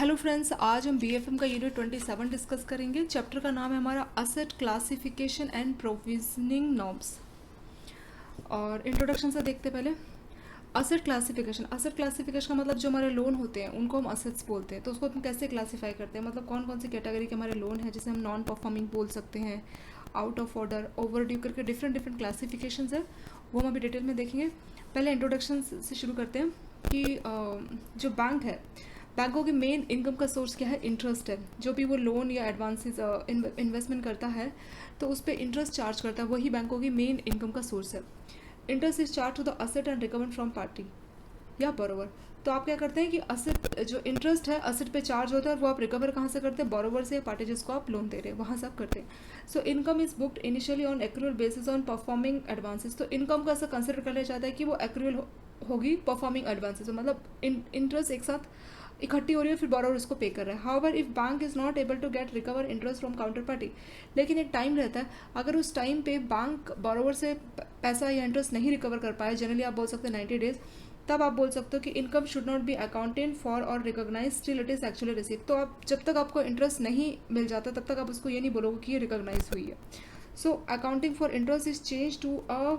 Hello friends, आज हम BFM का यूनिट 27 डिस्कस करेंगे। चैप्टर का नाम है हमारा asset classification and provisioning norms. और इंट्रोडक्शन से देखते पहले असेट क्लासिफिकेशन का मतलब जो हमारे लोन होते हैं उनको हम असेट्स बोलते हैं। तो उसको हम कैसे क्लासीफाई करते हैं, मतलब कौन कौन सी कैटेगरी के हमारे लोन हैं, जिसे हम नॉन परफॉर्मिंग बोल सकते हैं, out of order, over due करके डिफरेंट डिफरेंट क्लासिफिकेशन है, वो हम अभी डिटेल में देखेंगे। पहले इंट्रोडक्शन से शुरू करते हैं कि जो बैंक है, बैंकों की मेन इनकम का सोर्स क्या है? इंटरेस्ट है। जो भी वो लोन या एडवांसेस इन्वेस्टमेंट करता है तो उस पर इंटरेस्ट चार्ज करता है, वही बैंकों की मेन इनकम का सोर्स है। Interest is charge to the asset and recovered from party या बोरोवर। तो आप क्या करते हैं कि असेट जो इंटरेस्ट है असेट पे चार्ज होता है, वो आप रिकवर कहाँ से करते हैं? बोरोवर से या पार्टी जिसको आप लोन दे रहे हैं वहाँ से आप करते हैं। So income is booked initially on accrual basis on performing advances. तो इनकम का ऐसा कंसिडर कर लिया जाता है कि वो एक्रूअल होगी परफॉर्मिंग एडवांसेस, मतलब इंटरेस्ट एक साथ इकट्ठी हो रही है, फिर बोरोवर उसको पे कर रहा है। However if bank is not able to get recover interest from counter party, लेकिन एक टाइम रहता है, अगर उस टाइम पे बैंक बोरोवर से पैसा या इंटरेस्ट नहीं रिकवर कर पाए, जनरली आप बोल सकते हैं 90 डेज, तब आप बोल सकते हो कि income should not be accounted for और recognise still it is actually receive. तो आप जब तक आपको इंटरेस्ट नहीं मिल जाता तब तक आप उसको ये नहीं बोलोगे कि ये रिकॉग्नाइज हुई है। So accounting for interest is change to a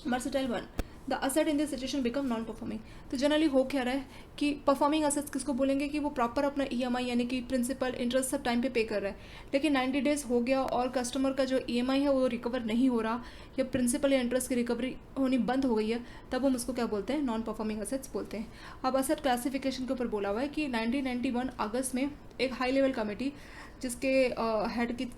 mercantile one, the asset in this situation become non performing. तो जनरली हो क्या रहा है कि परफॉर्मिंग असेट्स किसको बोलेंगे कि वो प्रॉपर अपना ईएमआई यानी कि प्रिंसिपल इंटरेस्ट सब टाइम पे कर रहा है, लेकिन 90 डेज हो गया और कस्टमर का जो ईएमआई है वो रिकवर नहीं हो रहा या प्रिंसिपल या इंटरेस्ट की रिकवरी होनी बंद हो गई है, तब हम उसको क्या बोलते हैं? नॉन परफॉर्मिंग असेट्स बोलते हैं। अब असेट क्लासिफिकेशन के ऊपर बोला हुआ है कि 1991 अगस्त में एक हाई लेवल कमेटी जिसके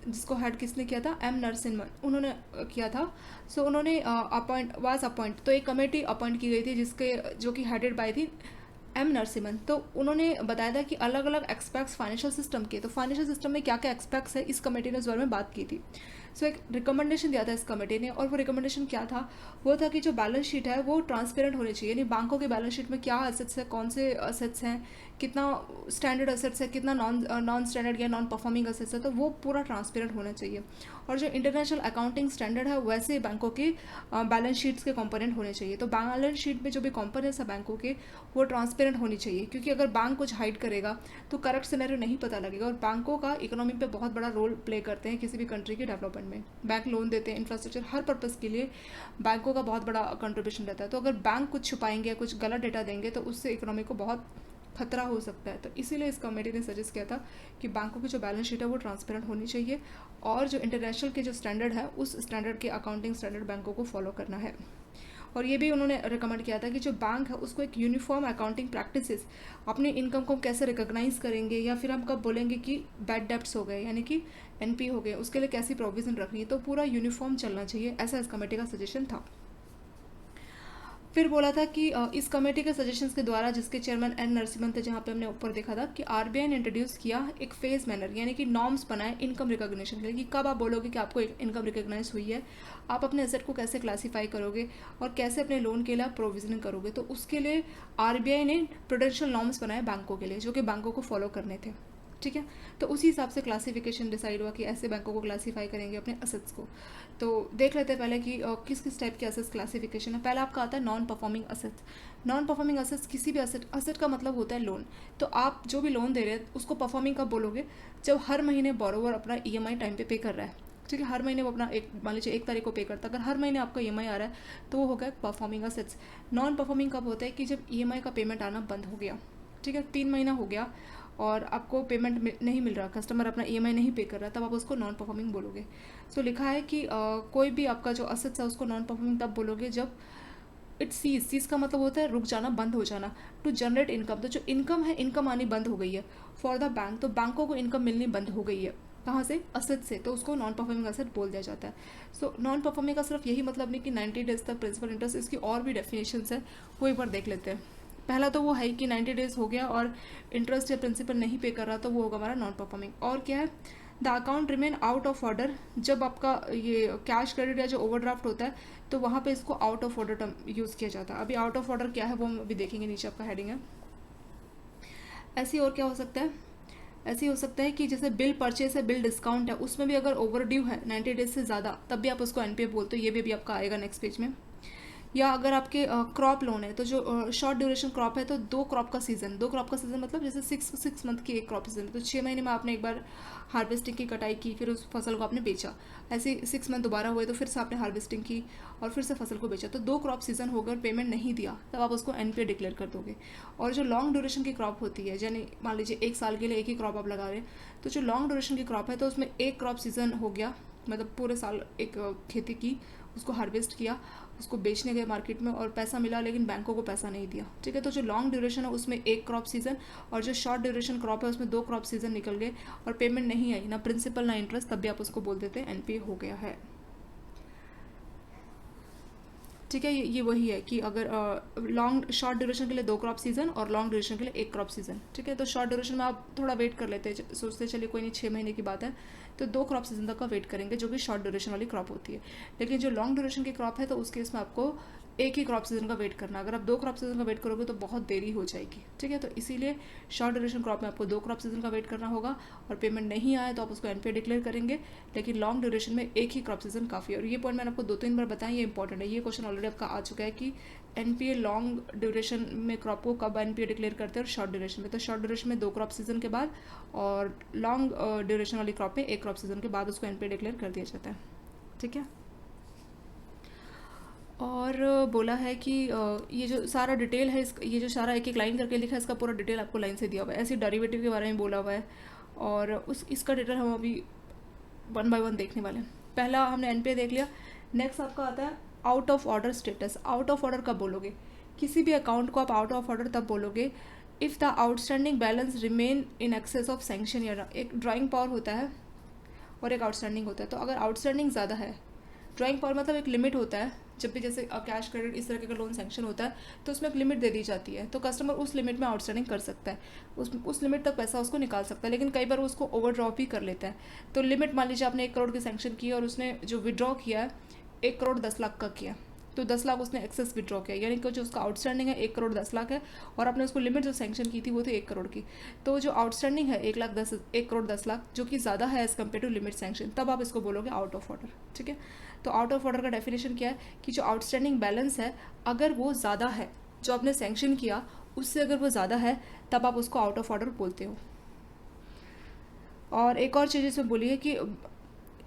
जिसको हेड किसने किया था? एम नरसिम्हन, उन्होंने किया था। सो उन्होंने अपॉइंट, तो एक कमेटी अपॉइंट की गई थी जिसके जो कि हेडेड बाय थी एम नरसिम्हन। तो उन्होंने बताया था कि अलग अलग एक्सपेक्ट्स फाइनेंशियल सिस्टम के, तो फाइनेंशियल सिस्टम में क्या क्या एक्सपेक्ट्स है, इस कमेटी ने उस बारे में बात की थी। सो एक रिकमेंडेशन दिया था इस कमेटी ने, और वो रिकमेंडेशन क्या था? वो था कि जो बैलेंस शीट है वो ट्रांसपेरेंट होनी चाहिए, यानी बैंकों के बैलेंस शीट में क्या असेट्स है, कौन से असेट्स हैं, कितना स्टैंडर्ड असेट्स है, कितना नॉन स्टैंडर्ड या नॉन परफॉर्मिंग असेट्स है, तो वो पूरा ट्रांसपेरेंट होना चाहिए। और जो इंटरनेशनल अकाउंटिंग स्टैंडर्ड है वैसे बैंकों के बैलेंस शीट्स के कंपोनेंट होने चाहिए। तो बैलेंस शीट में जो भी कंपोनेंट्स है बैंकों के वो ट्रांसपेरेंट होनी चाहिए, क्योंकि अगर बैंक कुछ हाइड करेगा तो करेक्ट सिनेरियो नहीं पता लगेगा। और बैंकों का इकोनॉमी पे बहुत बड़ा रोल प्ले करते हैं किसी भी कंट्री के डेवलपमेंट में। बैंक लोन देते हैं इंफ्रास्ट्रक्चर हर पर्पज़ के लिए, बैंकों का बहुत बड़ा कंट्रीब्यूशन रहता है। तो अगर बैंक कुछ छुपाएंगे, कुछ गलत डेटा देंगे तो उससे इकोनॉमी को बहुत खतरा हो सकता है। तो इसीलिए इस कमेटी ने सजेस्ट किया था कि बैंकों की जो बैलेंस शीट है वो ट्रांसपेरेंट होनी चाहिए, और जो इंटरनेशनल के जो स्टैंडर्ड है उस स्टैंडर्ड के अकाउंटिंग स्टैंडर्ड बैंकों को फॉलो करना है। और ये भी उन्होंने रिकमेंड किया था कि जो बैंक है उसको एक यूनिफॉर्म अकाउंटिंग प्रैक्टिसेस, अपनी इनकम को कैसे रिकॉग्नाइज करेंगे या फिर हम कब बोलेंगे कि बैड डेब्ट्स हो गए यानी कि एनपी हो गए, उसके लिए कैसी प्रोविजन रखनी है, तो पूरा यूनिफॉर्म चलना चाहिए, ऐसा इस कमेटी का सजेशन था। फिर बोला था कि इस कमेटी के सजेशंस के द्वारा, जिसके चेयरमैन एन नरसिम्हन थे, जहाँ पे हमने ऊपर देखा था कि आरबीआई ने इंट्रोड्यूस किया एक फेज मैनर, यानी कि नॉर्म्स बनाए इनकम रिकॉग्निशन के लिए, कि कब आप बोलोगे कि आपको इनकम रिकॉग्नाइज हुई है, आप अपने एसेट को कैसे क्लासीफाई करोगे और कैसे अपने लोन के लिए आप प्रोविजनिंग करोगे। तो उसके लिए आरबीआई ने प्रूडेंशियल नॉर्म्स बनाए बैंकों के लिए, जो कि बैंकों को फॉलो करने थे। ठीक है, तो उसी हिसाब से क्लासिफिकेशन डिसाइड हुआ कि ऐसे बैंकों को क्लासीफाई करेंगे अपने असेट्स को। तो देख लेते हैं पहले कि किस किस टाइप के असेट्स क्लासिफिकेशन है। पहला आपका आता है non performing assets. Non performing assets किसी भी असेट का मतलब होता है लोन। तो आप जो भी लोन दे रहे हैं उसको परफॉर्मिंग कब बोलोगे? जब हर महीने बोरोवर अपना ईएमआई टाइम पे कर रहा है। ठीक है, हर महीने वो अपना मान लीजिए 1 तारीख को पे करता है, अगर हर महीने आपका ईएमआई आ रहा है तो वो होगा परफॉर्मिंग असेट्स। नॉन परफॉर्मिंग कब होता है? कि जब ईएमआई का पेमेंट आना बंद हो गया। ठीक है, 3 महीना हो गया और आपको पेमेंट नहीं मिल रहा, कस्टमर अपना ईएमआई नहीं पे कर रहा, तब आप उसको नॉन परफॉर्मिंग बोलोगे। सो लिखा है कि कोई भी आपका जो असेट्स है उसको नॉन परफॉर्मिंग तब बोलोगे जब इट सीज का मतलब होता है रुक जाना, बंद हो जाना, टू जनरेट इनकम। तो जो इनकम है, इनकम आनी बंद हो गई है फॉर द बैंक, तो बैंकों को इनकम मिलनी बंद हो गई है। कहाँ से? असेट से, तो उसको नॉन परफॉर्मिंग असेट बोल दिया जाता है। सो नॉन परफॉर्मिंग का सिर्फ यही मतलब नहीं कि 90 डेज तक प्रिंसिपल इंटरेस्ट, इसकी और भी डेफिनेशंस है, वो एक बार देख लेते हैं। पहला तो वो है कि 90 डेज हो गया और इंटरेस्ट या प्रिंसिपल नहीं पे कर रहा, तो वो होगा हमारा नॉन परफॉर्मिंग। और क्या है? The account remain out of order, जब आपका ये कैश क्रेडिट या जो ओवरड्राफ्ट होता है तो वहाँ पे इसको out of order term use किया जाता है। अभी आउट ऑफ ऑर्डर क्या है वो हम अभी देखेंगे, नीचे आपका हेडिंग है। ऐसी और क्या हो सकता है? ऐसे हो सकता है कि जैसे बिल परचेस है, बिल डिस्काउंट है, उसमें भी अगर ओवर ड्यू है 90 डेज से ज़्यादा, तब भी आप उसको एनपीए बोलते हो। ये भी आपका आएगा नेक्स्ट पेज में। या अगर आपके क्रॉप लोन है तो जो शॉर्ट ड्यूरेशन क्रॉप है तो दो क्रॉप का सीज़न मतलब जैसे सिक्स मंथ की एक क्रॉप सीजन है तो 6 महीने में आपने एक बार हार्वेस्टिंग की, कटाई की, फिर उस फसल को आपने बेचा, ऐसे 6 मंथ दोबारा हुए तो फिर से आपने हार्वेस्टिंग की और फिर से फसल को बेचा, तो 2 क्रॉप सीजन होकर पेमेंट नहीं दिया तब आप उसको एनपीए डिक्लेयर कर दोगे। और जो लॉन्ग ड्यूरेशन की क्रॉप होती है, यानी मान लीजिए 1 साल के लिए एक ही क्रॉप आप लगा रहे हैं, तो जो लॉन्ग ड्यूरेशन की क्रॉप है तो उसमें एक क्रॉप सीजन हो गया, मतलब पूरे साल एक खेती की, उसको हार्वेस्ट किया, उसको बेचने गए मार्केट में और पैसा मिला लेकिन बैंकों को पैसा नहीं दिया, ठीक है। तो जो लॉन्ग ड्यूरेशन है उसमें एक क्रॉप सीजन और जो शॉर्ट ड्यूरेशन क्रॉप है उसमें 2 क्रॉप सीजन निकल गए और पेमेंट नहीं आई, ना प्रिंसिपल ना इंटरेस्ट, तब भी आप उसको बोल देते हैं एनपीए हो गया है, ठीक है। ये वही है कि अगर शॉर्ट ड्यूरेशन के लिए 2 क्रॉप सीजन और लॉन्ग ड्यूरेशन के लिए एक क्रॉप सीजन, ठीक है। तो शॉर्ट ड्यूरेशन में आप थोड़ा वेट कर लेते हैं, सोचते चलिए कोई नहीं 6 महीने की बात है, तो 2 क्रॉप सीजन तक का वेट करेंगे जो कि शॉर्ट ड्यूरेशन वाली क्रॉप होती है। लेकिन जो लॉन्ग ड्यूरेशन की क्रॉप है तो उस केस में आपको एक ही क्रॉप सीजन का वेट करना, अगर आप 2 क्रॉप सीजन का वेट करोगे तो बहुत देरी हो जाएगी, ठीक है। तो इसीलिए शॉर्ट ड्यूरेशन क्रॉप में आपको 2 क्रॉप सीजन का वेट करना होगा और पेमेंट नहीं आए तो आप उसको एनपीए डिक्लेयर करेंगे, लेकिन लॉन्ग ड्यूरेशन में एक ही क्रॉप सीजन काफ़ी है। और ये पॉइंट मैंने आपको 2-3 बार बताया, ये इंपॉर्टेंट है, ये क्वेश्चन ऑलरेडी आपका आ चुका है कि एनपीए लॉन्ग ड्यूरेशन में क्रॉप को कब एनपीए डिक्लेयर करते हैं और शॉर्ट ड्यूरेशन में, तो शॉर्ट ड्यूरेशन में 2 क्रॉप सीजन के बाद और लॉन्ग ड्यूरेशन वाली क्रॉप में एक क्रॉप सीजन के बाद उसको एनपीए डिक्लेयर कर दिया जाता है, ठीक है। और बोला है कि ये जो सारा डिटेल है, ये जो सारा एक एक लाइन करके लिखा है इसका पूरा डिटेल आपको लाइन से दिया हुआ है, ऐसे डेरिवेटिव के बारे में बोला हुआ है और इसका डिटेल हम अभी 1 बाय 1 देखने वाले हैं। पहला हमने एनपीए देख लिया, नेक्स्ट आपका आता है out of order status. Out of order कब बोलोगे? किसी भी अकाउंट को आप आउट ऑफ ऑर्डर तब बोलोगे if the outstanding balance remain in excess of sanction, या एक ड्राइंग पावर होता है और एक आउटस्टैंडिंग होता है। तो अगर आउटस्टैंडिंग ज़्यादा है, ड्राइंग पावर मतलब एक लिमिट होता है, जब भी जैसे कैश क्रेडिट इस तरह का लोन सैंक्शन होता है तो उसमें एक लिमिट दे दी जाती है, तो कस्टमर उस लिमिट में आउटस्टैंडिंग कर सकता है, उस लिमिट तक पैसा उसको निकाल सकता है, लेकिन कई बार उसको ओवरड्रॉ भी कर लेता है। तो लिमिट मान लीजिए आपने 1 करोड़ की सैंक्शन की और उसने जो विड्रॉ किया है 1 करोड़ 10 लाख का किया, तो 10 लाख उसने एक्सेस विड्रॉ किया, यानी कि जो उसका आउटस्टैंडिंग है 1 करोड़ 10 लाख है और आपने उसको लिमिट जो सैंक्शन की थी वो थी 1 करोड़ की, तो जो आउटस्टैंडिंग है 1 करोड़ 10 लाख जो कि ज़्यादा है as compare to limit sanction, तब आप इसको बोलोगे आउट ऑफ ऑर्डर, ठीक है। तो आउट ऑफ ऑर्डर का डेफिनेशन क्या है कि जो आउटस्टैंडिंग बैलेंस है अगर वो ज़्यादा है, जो आपने सैंक्शन किया उससे अगर वो ज़्यादा है तब आप उसको आउट ऑफ ऑर्डर बोलते हो। और एक और चीज़ इसमें बोली है कि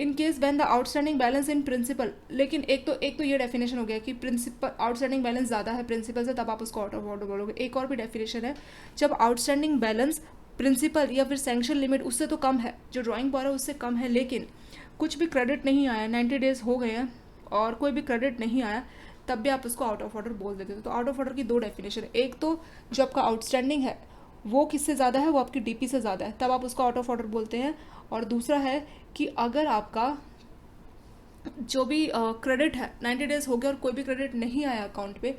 in case when the outstanding balance in principle, लेकिन एक तो ये डेफिनेशन हो गया कि प्रिंसिपल आउटस्टैंडिंग बैलेंस ज़्यादा है प्रिंसिपल से, तब आप उसको आउट ऑफ ऑर्डर बोलोगे। एक और भी डेफिनेशन है, जब आउटस्टैंडिंग बैलेंस प्रिंसिपल या फिर सैंक्शन लिमिट उससे तो कम है, जो ड्राइंग पावर है उससे कम है, लेकिन कुछ भी क्रेडिट नहीं आया, 90 डेज हो गए हैं और कोई भी क्रेडिट नहीं आया, तब भी आप उसको आउट ऑफ ऑर्डर बोल देते हो। तो आउट ऑफ ऑर्डर की 2 डेफिनेशन है, एक तो जो आपका आउटस्टैंडिंग है वो किससे ज़्यादा है, वो आपकी डीपी से ज़्यादा है, तब आप उसको आउट ऑफ ऑर्डर बोलते हैं। और दूसरा है कि अगर आपका जो भी क्रेडिट है 90 डेज हो गया और कोई भी क्रेडिट नहीं आया अकाउंट पे,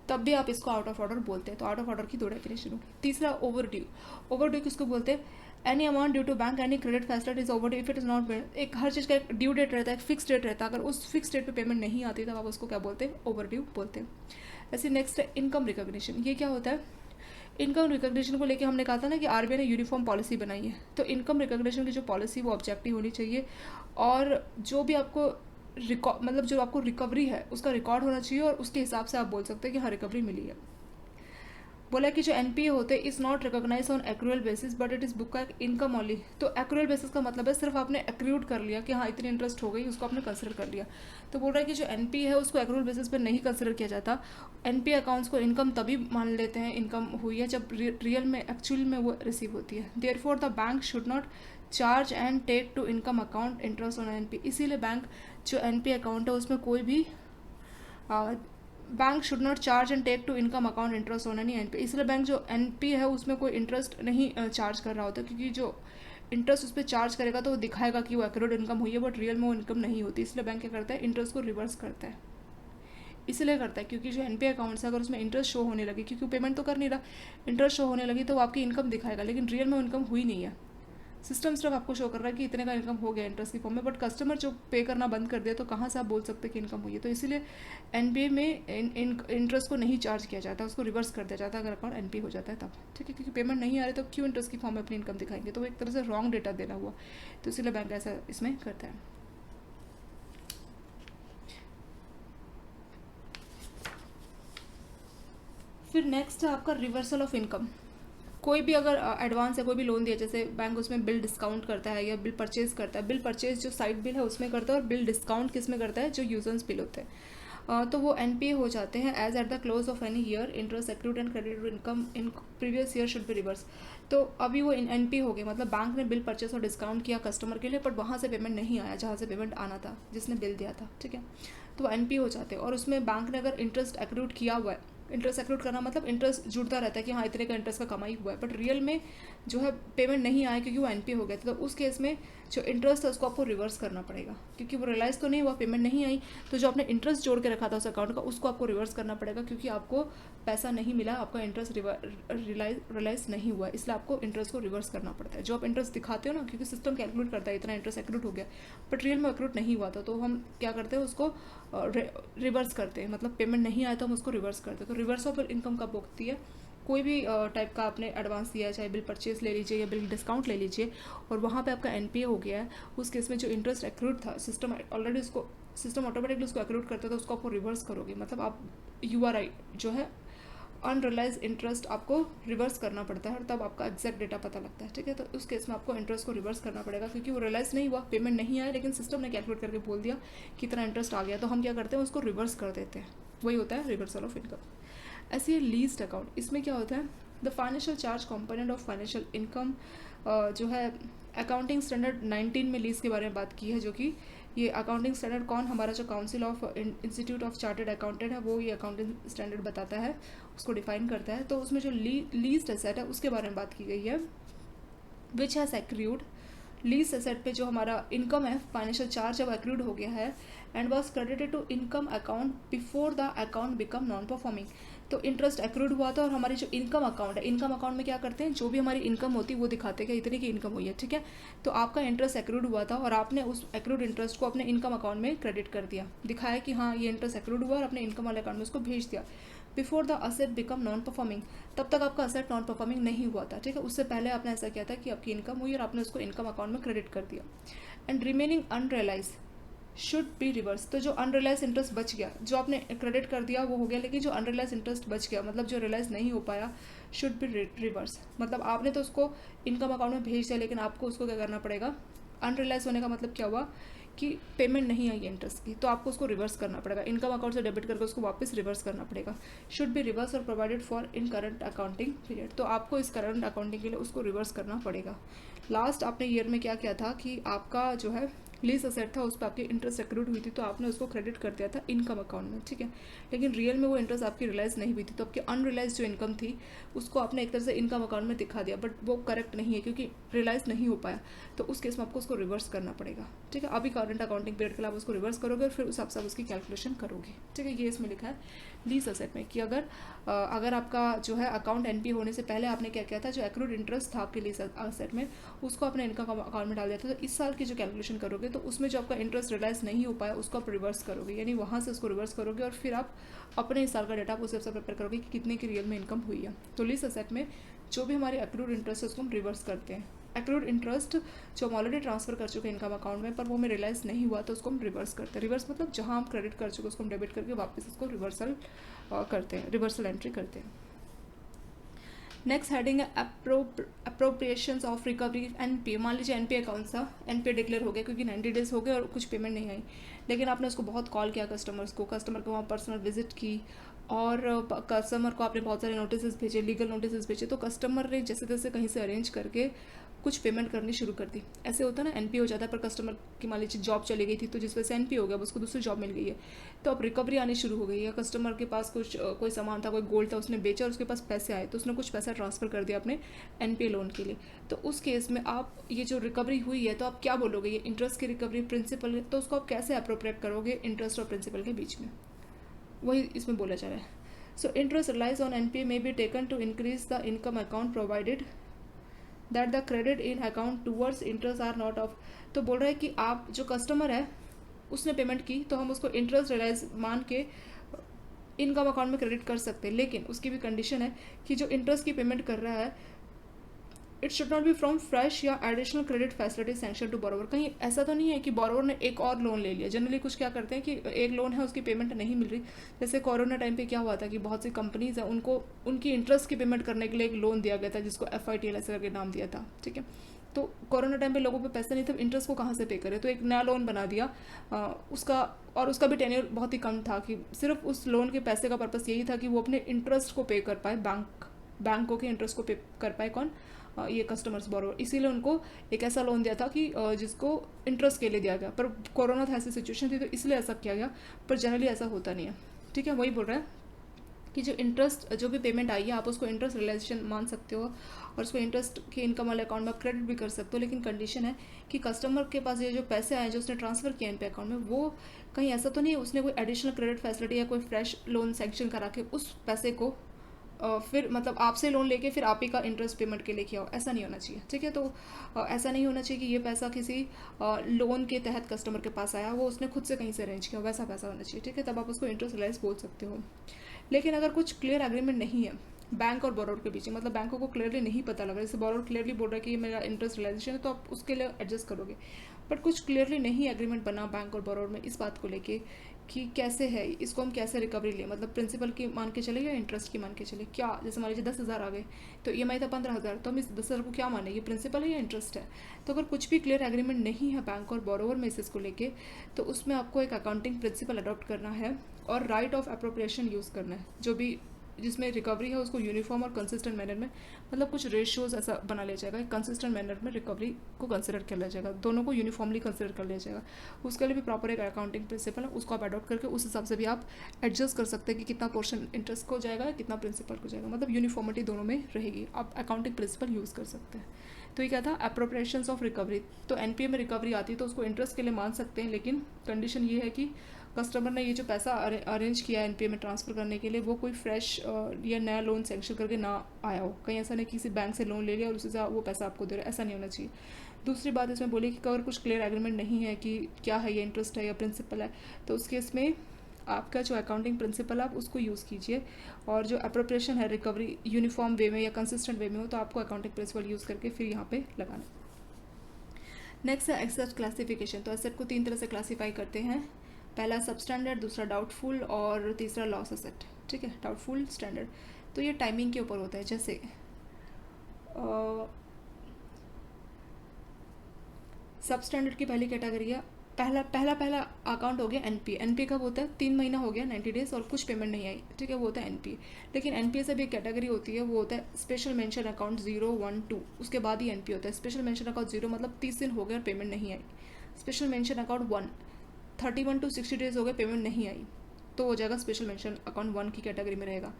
तब भी आप इसको आउट ऑफ ऑर्डर बोलते हैं। तो आउट ऑफ ऑर्डर की 2 डेफिनेशन होगी। तीसरा ओवर ड्यू। ओवर ड्यू किसको बोलते हैं? Any amount due to bank any credit facility is overdue if it is not paid. एक हर चीज़ का एक ड्यू डेट रहता है, एक फिक्स डेट रहता है, अगर उस फिक्स डेट पे पेमेंट नहीं आती तब आप उसको क्या बोलते हैं? ओवर ड्यू बोलते हैं। ऐसे नेक्स्ट है इनकम रिकॉग्निशन। ये क्या होता है? इनकम रिकॉग्निशन को लेके हमने कहा था ना कि आरबीआई ने यूनिफॉर्म पॉलिसी बनाई है, तो इनकम रिकॉग्निशन की जो पॉलिसी वो ऑब्जेक्टिव होनी चाहिए और जो भी आपको मतलब जो आपको रिकवरी है उसका रिकॉर्ड होना चाहिए और उसके हिसाब से आप बोल सकते हैं कि हाँ रिकवरी मिली है। बोला कि जो एनपीए होते हैं is not recognise on accrual basis but it is book का इनकम ओनली। तो एक्रूअल बेसिस का मतलब है सिर्फ आपने एक्रूड कर लिया कि हाँ इतनी इंटरेस्ट हो गई, उसको आपने कंसिडर कर लिया। तो बोल रहा है कि जो एनपीए है उसको एक्रूअल बेसिस पर नहीं कंसिडर किया जाता। एनपीए अकाउंट्स को इनकम तभी मान लेते हैं इनकम हुई है जब रियल में एक्चुअल में वो रिसीव होती है। Therefore the bank should not charge and take to income account interest on NP. इसीलिए बैंक जो एनपी अकाउंट है उसमें कोई भी bank should not charge and take to income account interest on any NP. इसलिए bank जो NP है उसमें कोई इंटरेस्ट नहीं चार्ज कर रहा होता, क्योंकि जो इंटरेस्ट उस पर चार्ज करेगा तो वो दिखाएगा कि वो एक्यूरेट इनकम हुई है बट रियल में वो इनकम नहीं होती। इसलिए बैंक क्या करता है? इंटरेस्ट को रिवर्स करता है। इसलिए करता है क्योंकि जो एनपी अकाउंट्स है अगर उसमें इंटरेस्ट शो होने लगी, क्योंकि पेमेंट तो कर नहीं रहा, इंटरेस्ट शो होने लगी तो वो आपकी इनकम दिखाएगा, लेकिन रियल में इनकम हुई नहीं है। सिस्टम सिर्फ आपको शो कर रहा है कि इतने का इनकम हो गया इंटरेस्ट की फॉर्म में, बट कस्टमर जो पे करना बंद कर दिया तो कहाँ से आप बोल सकते हैं कि इनकम हुई है? तो इसीलिए एनपीए में इंटरेस्ट को नहीं चार्ज किया जाता, उसको रिवर्स कर दिया जाता है अगर अकाउंट एनपीए हो जाता है तब, ठीक है। क्योंकि पेमेंट नहीं आ रही तो क्यों इंटरेस्ट की फॉर्म में अपनी इनकम दिखाएंगे? तो वो एक तरह से रॉन्ग डेटा देना हुआ, तो इसीलिए बैंक ऐसा इसमें करता है। फिर नेक्स्ट है आपका रिवर्सल ऑफ इनकम। कोई भी अगर एडवांस है, कोई भी लोन दिया, जैसे बैंक उसमें बिल डिस्काउंट करता है या बिल परचेज करता है। बिल परचेज जो साइड बिल है उसमें करता है, और बिल डिस्काउंट किस में करता है, जो यूजर्स बिल होते हैं। तो वो एनपीए हो जाते हैं as at the close of any year interest accrued and credit income in previous year should be reverse. तो अभी वो एनपीए हो गए, मतलब बैंक ने बिल परचेस और डिस्काउंट किया कस्टमर के लिए, बट वहाँ से पेमेंट नहीं आया जहाँ से पेमेंट आना था, जिसने बिल दिया था, ठीक है। तो वो एनपीए हो जाते हैं, और उसमें बैंक ने अगर इंटरेस्ट एक्रूड किया हुआ है, इंटरेस्ट एक्रूड करना मतलब इंटरेस्ट जुड़ता रहता है कि हाँ इतने का इंटरेस्ट का कमाई हुआ है, बट रियल में जो है पेमेंट नहीं आया क्योंकि वो एनपीए हो गया था। तो उस केस में जो इंटरेस्ट है उसको आपको रिवर्स करना पड़ेगा, क्योंकि वो रियलाइज़ तो नहीं हुआ, पेमेंट नहीं आई, तो जो आपने इंटरेस्ट जोड़ के रखा था उस अकाउंट का उसको आपको रिवर्स करना पड़ेगा, क्योंकि आपको पैसा नहीं मिला, आपका इंटरेस्ट रियलाइज नहीं हुआ, इसलिए आपको इंटरेस्ट को रिवर्स करना पड़ता है। जो आप इंटरेस्ट दिखाते हो ना, क्योंकि सिस्टम कैलकुलेट करता है इतना इंटरेस्ट एक्रूट हो गया, बट रियल में एक्रूट नहीं हुआ था, तो हम क्या करते हैं उसको रिवर्स करते हैं, मतलब पेमेंट नहीं आया तो हम उसको रिवर्स करते हैं। तो रिवर्स ऑफ इनकम कब होती है, कोई भी टाइप का आपने एडवांस दिया है, चाहे बिल परचेज ले लीजिए या बिल डिस्काउंट ले लीजिए, और वहाँ पे आपका एनपीए हो गया है, उस केस में जो इंटरेस्ट एक्रूड था, सिस्टम ऑलरेडी उसको, सिस्टम ऑटोमेटिकली उसको एक्रूड करता था, उसको आपको रिवर्स करोगे, मतलब आप यूआरआई जो है अनरियलाइज इंटरेस्ट आपको रिवर्स करना पड़ता है, और तब आपका एग्जैक्ट डेटा पता लगता है, ठीक है। तो उस केस में आपको इंटरेस्ट को रिवर्स करना पड़ेगा, क्योंकि वो रियलाइज नहीं हुआ, पेमेंट नहीं आया, लेकिन सिस्टम ने कैलकुलेट करके बोल दिया कितना इंटरेस्ट आ गया, तो हम क्या करते हैं उसको रिवर्स कर देते हैं, वही होता है रिवर्सल ऑफ इनकम। ऐसे ही लीज्ड अकाउंट, इसमें क्या होता है, the financial charge component of financial income, जो है अकाउंटिंग स्टैंडर्ड 19 में लीज के बारे में बात की है, जो कि ये अकाउंटिंग स्टैंडर्ड कौन, हमारा जो council of institute of chartered accountant है, वो ये अकाउंटिंग स्टैंडर्ड बताता है, उसको डिफाइन करता है। तो उसमें जो लीज्ड एसेट है उसके बारे में बात की गई है, which has accrued, lease asset पे जो हमारा इनकम है, फाइनेंशियल चार्ज जब एक्रूड हो गया है, and was credited to income account before the account become non performing. तो इंटरेस्ट एक्रूड हुआ था, और हमारी जो इनकम अकाउंट है, इनकम अकाउंट में क्या करते हैं, जो भी हमारी इनकम होती है वो दिखाते हैं कि इतने की इनकम हुई है, ठीक है। तो आपका इंटरेस्ट एक्रूड हुआ था, और आपने उस एक्रूड इंटरेस्ट को अपने इनकम अकाउंट में क्रेडिट कर दिया, दिखाया कि हाँ ये इंटरेस्ट एक्रूड हुआ, और अपने इनकम वाले अकाउंट में उसको भेज दिया। Before the asset become non performing, तब तक आपका असेट नॉन परफॉर्मिंग नहीं हुआ था, ठीक है। उससे पहले आपने ऐसा किया था कि आपकी इनकम हुई और आपने उसको इनकम अकाउंट में क्रेडिट कर दिया। And remaining unrealise should be reverse, तो जो अनरियलाइज इंटरेस्ट बच गया, जो आपने क्रेडिट कर दिया वो हो गया, लेकिन जो अनरियलाइज इंटरेस्ट बच गया, मतलब जो रियलाइज नहीं हो पाया, शुड बी रिवर्स, मतलब आपने तो उसको इनकम अकाउंट में भेज दिया, लेकिन आपको उसको क्या करना पड़ेगा, अनरियलाइज होने का मतलब क्या हुआ कि पेमेंट नहीं आई इंटरेस्ट की, तो आपको उसको रिवर्स करना पड़ेगा, इनकम अकाउंट से डेबिट करके उसको वापस रिवर्स करना पड़ेगा। शुड बी रिवर्स और provided for in current accounting period, तो आपको इस करंट अकाउंटिंग के लिए उसको रिवर्स करना पड़ेगा। लास्ट आपने ईयर में क्या किया था कि आपका जो है लीज असेट था, उस पर आपकी इंटरेस्ट एक्रूड हुई थी, तो आपने उसको क्रेडिट कर दिया था इनकम अकाउंट में, ठीक है। लेकिन रियल में वो इंटरेस्ट आपकी रियलाइज नहीं हुई थी, तो आपकी अनरियलाइज जो इनकम थी उसको आपने एक तरह से इनकम अकाउंट में दिखा दिया, बट वो करेक्ट नहीं है क्योंकि रियलाइज नहीं हो पाया, तो उस केस में आपको उसको रिवर्स करना पड़ेगा, ठीक है। अभी करंट अकाउंटिंग पीरियड के लिए आप उसको रिवर्स करोगे, और फिर उस हिसाब से आप उसकी कैलकुलेशन करोगे, ठीक है। ये इसमें लिखा है लीज असेट में कि अगर आपका जो है अकाउंट एनपी होने से पहले आपने क्या किया था, जो एक्रूड इंटरेस्ट था आपके लीज असेट में, उसको आपने इनकम अकाउंट में डाल दिया था, तो इस साल की जो कैलकुलेशन करोगे तो उसमें जो आपका इंटरेस्ट रियलाइज नहीं हो पाया उसको आप रिवर्स करोगे, यानी वहाँ से उसको रिवर्स करोगे, और फिर आप अपने इस साल का डेटा आप उस हिसाब से प्रिपेयर करोगे कि कितने की रियल में इनकम हुई है। तो लीज असेट में जो भी हमारे एक्रूड इंटरेस्ट है उसको हम रिवर्स करते हैं। एक्रूड इंटरेस्ट जो हम ऑलरेडी ट्रांसफर कर चुके हैं इनकम अकाउंट में, पर वो हमें रियलाइज नहीं हुआ, तो उसको हम रिवर्स करते हैं। रिवर्स मतलब जहाँ हम क्रेडिट कर चुके उसको हम डेबिट करके वापस उसको रिवर्सल करते हैं, रिवर्सल एंट्री करते हैं। नेक्स्ट हेडिंग है अप्रोप्रिएशंस ऑफ रिकवरी एनपीए। मान लीजिए एनपीए अकाउंट था, एनपीए डिक्लेयर हो गया क्योंकि 90 डेज हो गए और कुछ पेमेंट नहीं आई, लेकिन आपने उसको बहुत कॉल किया कस्टमर को वहाँ पर्सनल विजिट की, और कस्टमर को आपने बहुत सारे नोटिस भेजे, लीगल नोटिस भेजे, तो कस्टमर ने जैसे तैसे कहीं से अरेंज करके कुछ पेमेंट करनी शुरू कर दी। ऐसे होता है ना, एनपीए हो जाता है, पर कस्टमर की मान लीजिए जॉब चली गई थी, तो जिस वजह से एनपीए हो गया, उसको दूसरी जॉब मिल गई है, तो अब रिकवरी आनी शुरू हो गई है। कस्टमर के पास कुछ कोई सामान था, कोई गोल्ड था, उसने बेचा और उसके पास पैसे आए, तो उसने कुछ पैसा ट्रांसफर कर दिया अपने एनपीए लोन के लिए। तो उस केस में आप ये जो रिकवरी हुई है, तो आप क्या बोलोगे, ये इंटरेस्ट की रिकवरी प्रिंसिपल है, तो उसको आप कैसे अप्रोप्रिएट करोगे इंटरेस्ट और प्रिंसिपल के बीच में, वही इसमें बोला जा रहा है। So interest realise on NPA may be taken to increase the income account provided that the credit in account towards interest are not off. तो बोल रहा है कि आप जो कस्टमर है उसने पेमेंट की, तो हम उसको इंटरेस्ट रिलाइज मान के इनकम अकाउंट में क्रेडिट कर सकते हैं, लेकिन उसकी भी कंडीशन है कि जो इंटरेस्ट की पेमेंट कर रहा है it should not be from fresh या additional credit facility sanction to borrower. कहीं ऐसा तो नहीं है कि बोरोवर ने एक और लोन ले लिया। जनरली कुछ क्या करते हैं कि एक लोन है उसकी पेमेंट नहीं मिल रही, जैसे कोरोना टाइम पे क्या हुआ था कि बहुत सी कंपनीज हैं उनको उनकी इंटरेस्ट की पेमेंट करने के लिए एक लोन दिया गया था जिसको FITL ऐसे करके नाम दिया था, ठीक है। तो कोरोना टाइम पे लोगों पे पैसे नहीं थे, इंटरेस्ट को कहाँ से पे करे, तो एक नया लोन बना दिया उसका, और उसका भी टेन्योर बहुत ही कम था कि सिर्फ उस लोन के पैसे का पर्पस यही था कि वो अपने इंटरेस्ट को पे कर पाए, बैंकों के इंटरेस्ट को पे कर पाए कौन, ये कस्टमर्स बोरोवर। इसीलिए उनको एक ऐसा लोन दिया था कि जिसको इंटरेस्ट के लिए दिया गया, पर कोरोना था ऐसी सिचुएशन थी तो इसलिए ऐसा किया गया, पर जनरली ऐसा होता नहीं है, ठीक है। वही बोल रहा है कि जो इंटरेस्ट जो भी पेमेंट आई है आप उसको इंटरेस्ट रियलाइजेशन मान सकते हो और उसको इंटरेस्ट के इनकम वाले अकाउंट में क्रेडिट भी कर सकते हो, लेकिन कंडीशन है कि कस्टमर के पास ये जो पैसे आए जो उसने ट्रांसफ़र किया इन पे अकाउंट में, वो कहीं ऐसा तो नहीं है उसने कोई एडिशनल क्रेडिट फैसिलिटी या कोई फ्रेश लोन सैंक्शन करा के उस पैसे को फिर मतलब आपसे लोन लेके फिर आप ही का इंटरेस्ट पेमेंट के लिए किया हो, ऐसा नहीं होना चाहिए, ठीक है। तो ऐसा नहीं होना चाहिए कि ये पैसा किसी लोन के तहत कस्टमर के पास आया, वो उसने खुद से कहीं से अरेंज किया, वैसा पैसा होना चाहिए, ठीक है। तब आप उसको इंटरेस्ट रिलाइज बोल सकते हो। लेकिन अगर कुछ क्लियर एग्रीमेंट नहीं है बैंक और बोरोवर के बीच में, मतलब बैंकों को क्लियरली नहीं पता लग रहा है, जैसे बोरोवर क्लियरली बोल रहा है कि ये मेरा इंटरेस्ट रिलाइजेशन है तो आप उसके लिए एडजस्ट करोगे, बट कुछ क्लियरली नहीं एग्रीमेंट बना बैंक और बोरोवर में इस बात को लेके कि कैसे है इसको हम कैसे रिकवरी लें, मतलब प्रिंसिपल की मान के चले या इंटरेस्ट की मान के चले, क्या जैसे मान लीजिए 10,000 आ गए तो EMI था 15,000, तो हम इस 10,000 को क्या माने, ये प्रिंसिपल है या इंटरेस्ट है। तो अगर कुछ भी क्लियर एग्रीमेंट नहीं है बैंक और बोरोवर में इसको लेके, तो उसमें आपको एक अकाउंटिंग प्रिंसिपल अडॉप्ट करना है और राइट ऑफ अप्रोप्रिएशन यूज़ करना है, जो भी जिसमें रिकवरी है उसको यूनिफॉर्म और कंसिस्टेंट मैनर में, मतलब कुछ रेशियोज ऐसा बना लिया जाएगा, कंसिस्टेंट मैनर में रिकवरी को कंसिडर कर लिया जाएगा, दोनों को यूनिफॉर्मली कंसिडर कर लिया जाएगा। उसके लिए भी प्रॉपर एक अकाउंटिंग प्रिंसिपल है, उसको आप अडॉप्ट करके उस हिसाब से भी आप एडजस्ट कर सकते हैं कि कितना पोर्शन इंटरेस्ट को जाएगा या कितना प्रिंसिपल को जाएगा, मतलब यूनिफॉर्मिटी दोनों में रहेगी, आप अकाउंटिंग प्रिंसिपल यूज़ कर सकते हैं। तो ये क्या था, अप्रोप्रिएशंस ऑफ रिकवरी। तो NPA में रिकवरी आती है तो उसको इंटरेस्ट के लिए मान सकते हैं, लेकिन कंडीशन ये है कि कस्टमर ने ये जो पैसा अरेंज किया NPA में ट्रांसफ़र करने के लिए वो कोई फ्रेश या नया लोन सैंक्शन करके ना आया हो, कहीं ऐसा नहीं किसी बैंक से लोन ले लिया और उसी से वो पैसा आपको दे रहा है, ऐसा नहीं होना चाहिए। दूसरी बात इसमें बोली कि अगर कुछ क्लियर एग्रीमेंट नहीं है कि क्या है ये इंटरेस्ट है या प्रिंसिपल है, तो उस केस में आपका जो अकाउंटिंग प्रिंसिपल आप उसको यूज़ कीजिए, और जो अप्रोप्रिएशन है रिकवरी यूनिफॉर्म वे में या कंसिस्टेंट वे में हो तो आपको अकाउंटिंग प्रिंसिपल यूज़ करके फिर यहाँ पे लगाना। नेक्स्ट है एसेट क्लासिफिकेशन। तो एसेट को 3 तरह से क्लासीफाई करते हैं, पहला सबस्टैंडर्ड, दूसरा डाउटफुल और तीसरा लॉस एसेट, ठीक है। डाउटफुल, स्टैंडर्ड, तो ये टाइमिंग के ऊपर होता है। जैसे सबस्टैंडर्ड की पहली कैटेगरी है, पहला अकाउंट हो गया NPA कब होता है, 3 महीना हो गया 90 डेज और कुछ पेमेंट नहीं आई, ठीक है, वो होता है NPA। लेकिन NPA से भी एक कैटेगरी होती है, वो होता है स्पेशल मेंशन अकाउंट 0, 1, 2, उसके बाद ही NPA होता है। स्पेशल मेंशन अकाउंट 0 मतलब 30 दिन हो गए और पेमेंट नहीं आई। Special mention account 1 31 to 60 days हो गए, पेमेंट नहीं आई, तो हो जाएगा स्पेशल मेंशन अकाउंट 1 की कैटेगरी में रहेगा।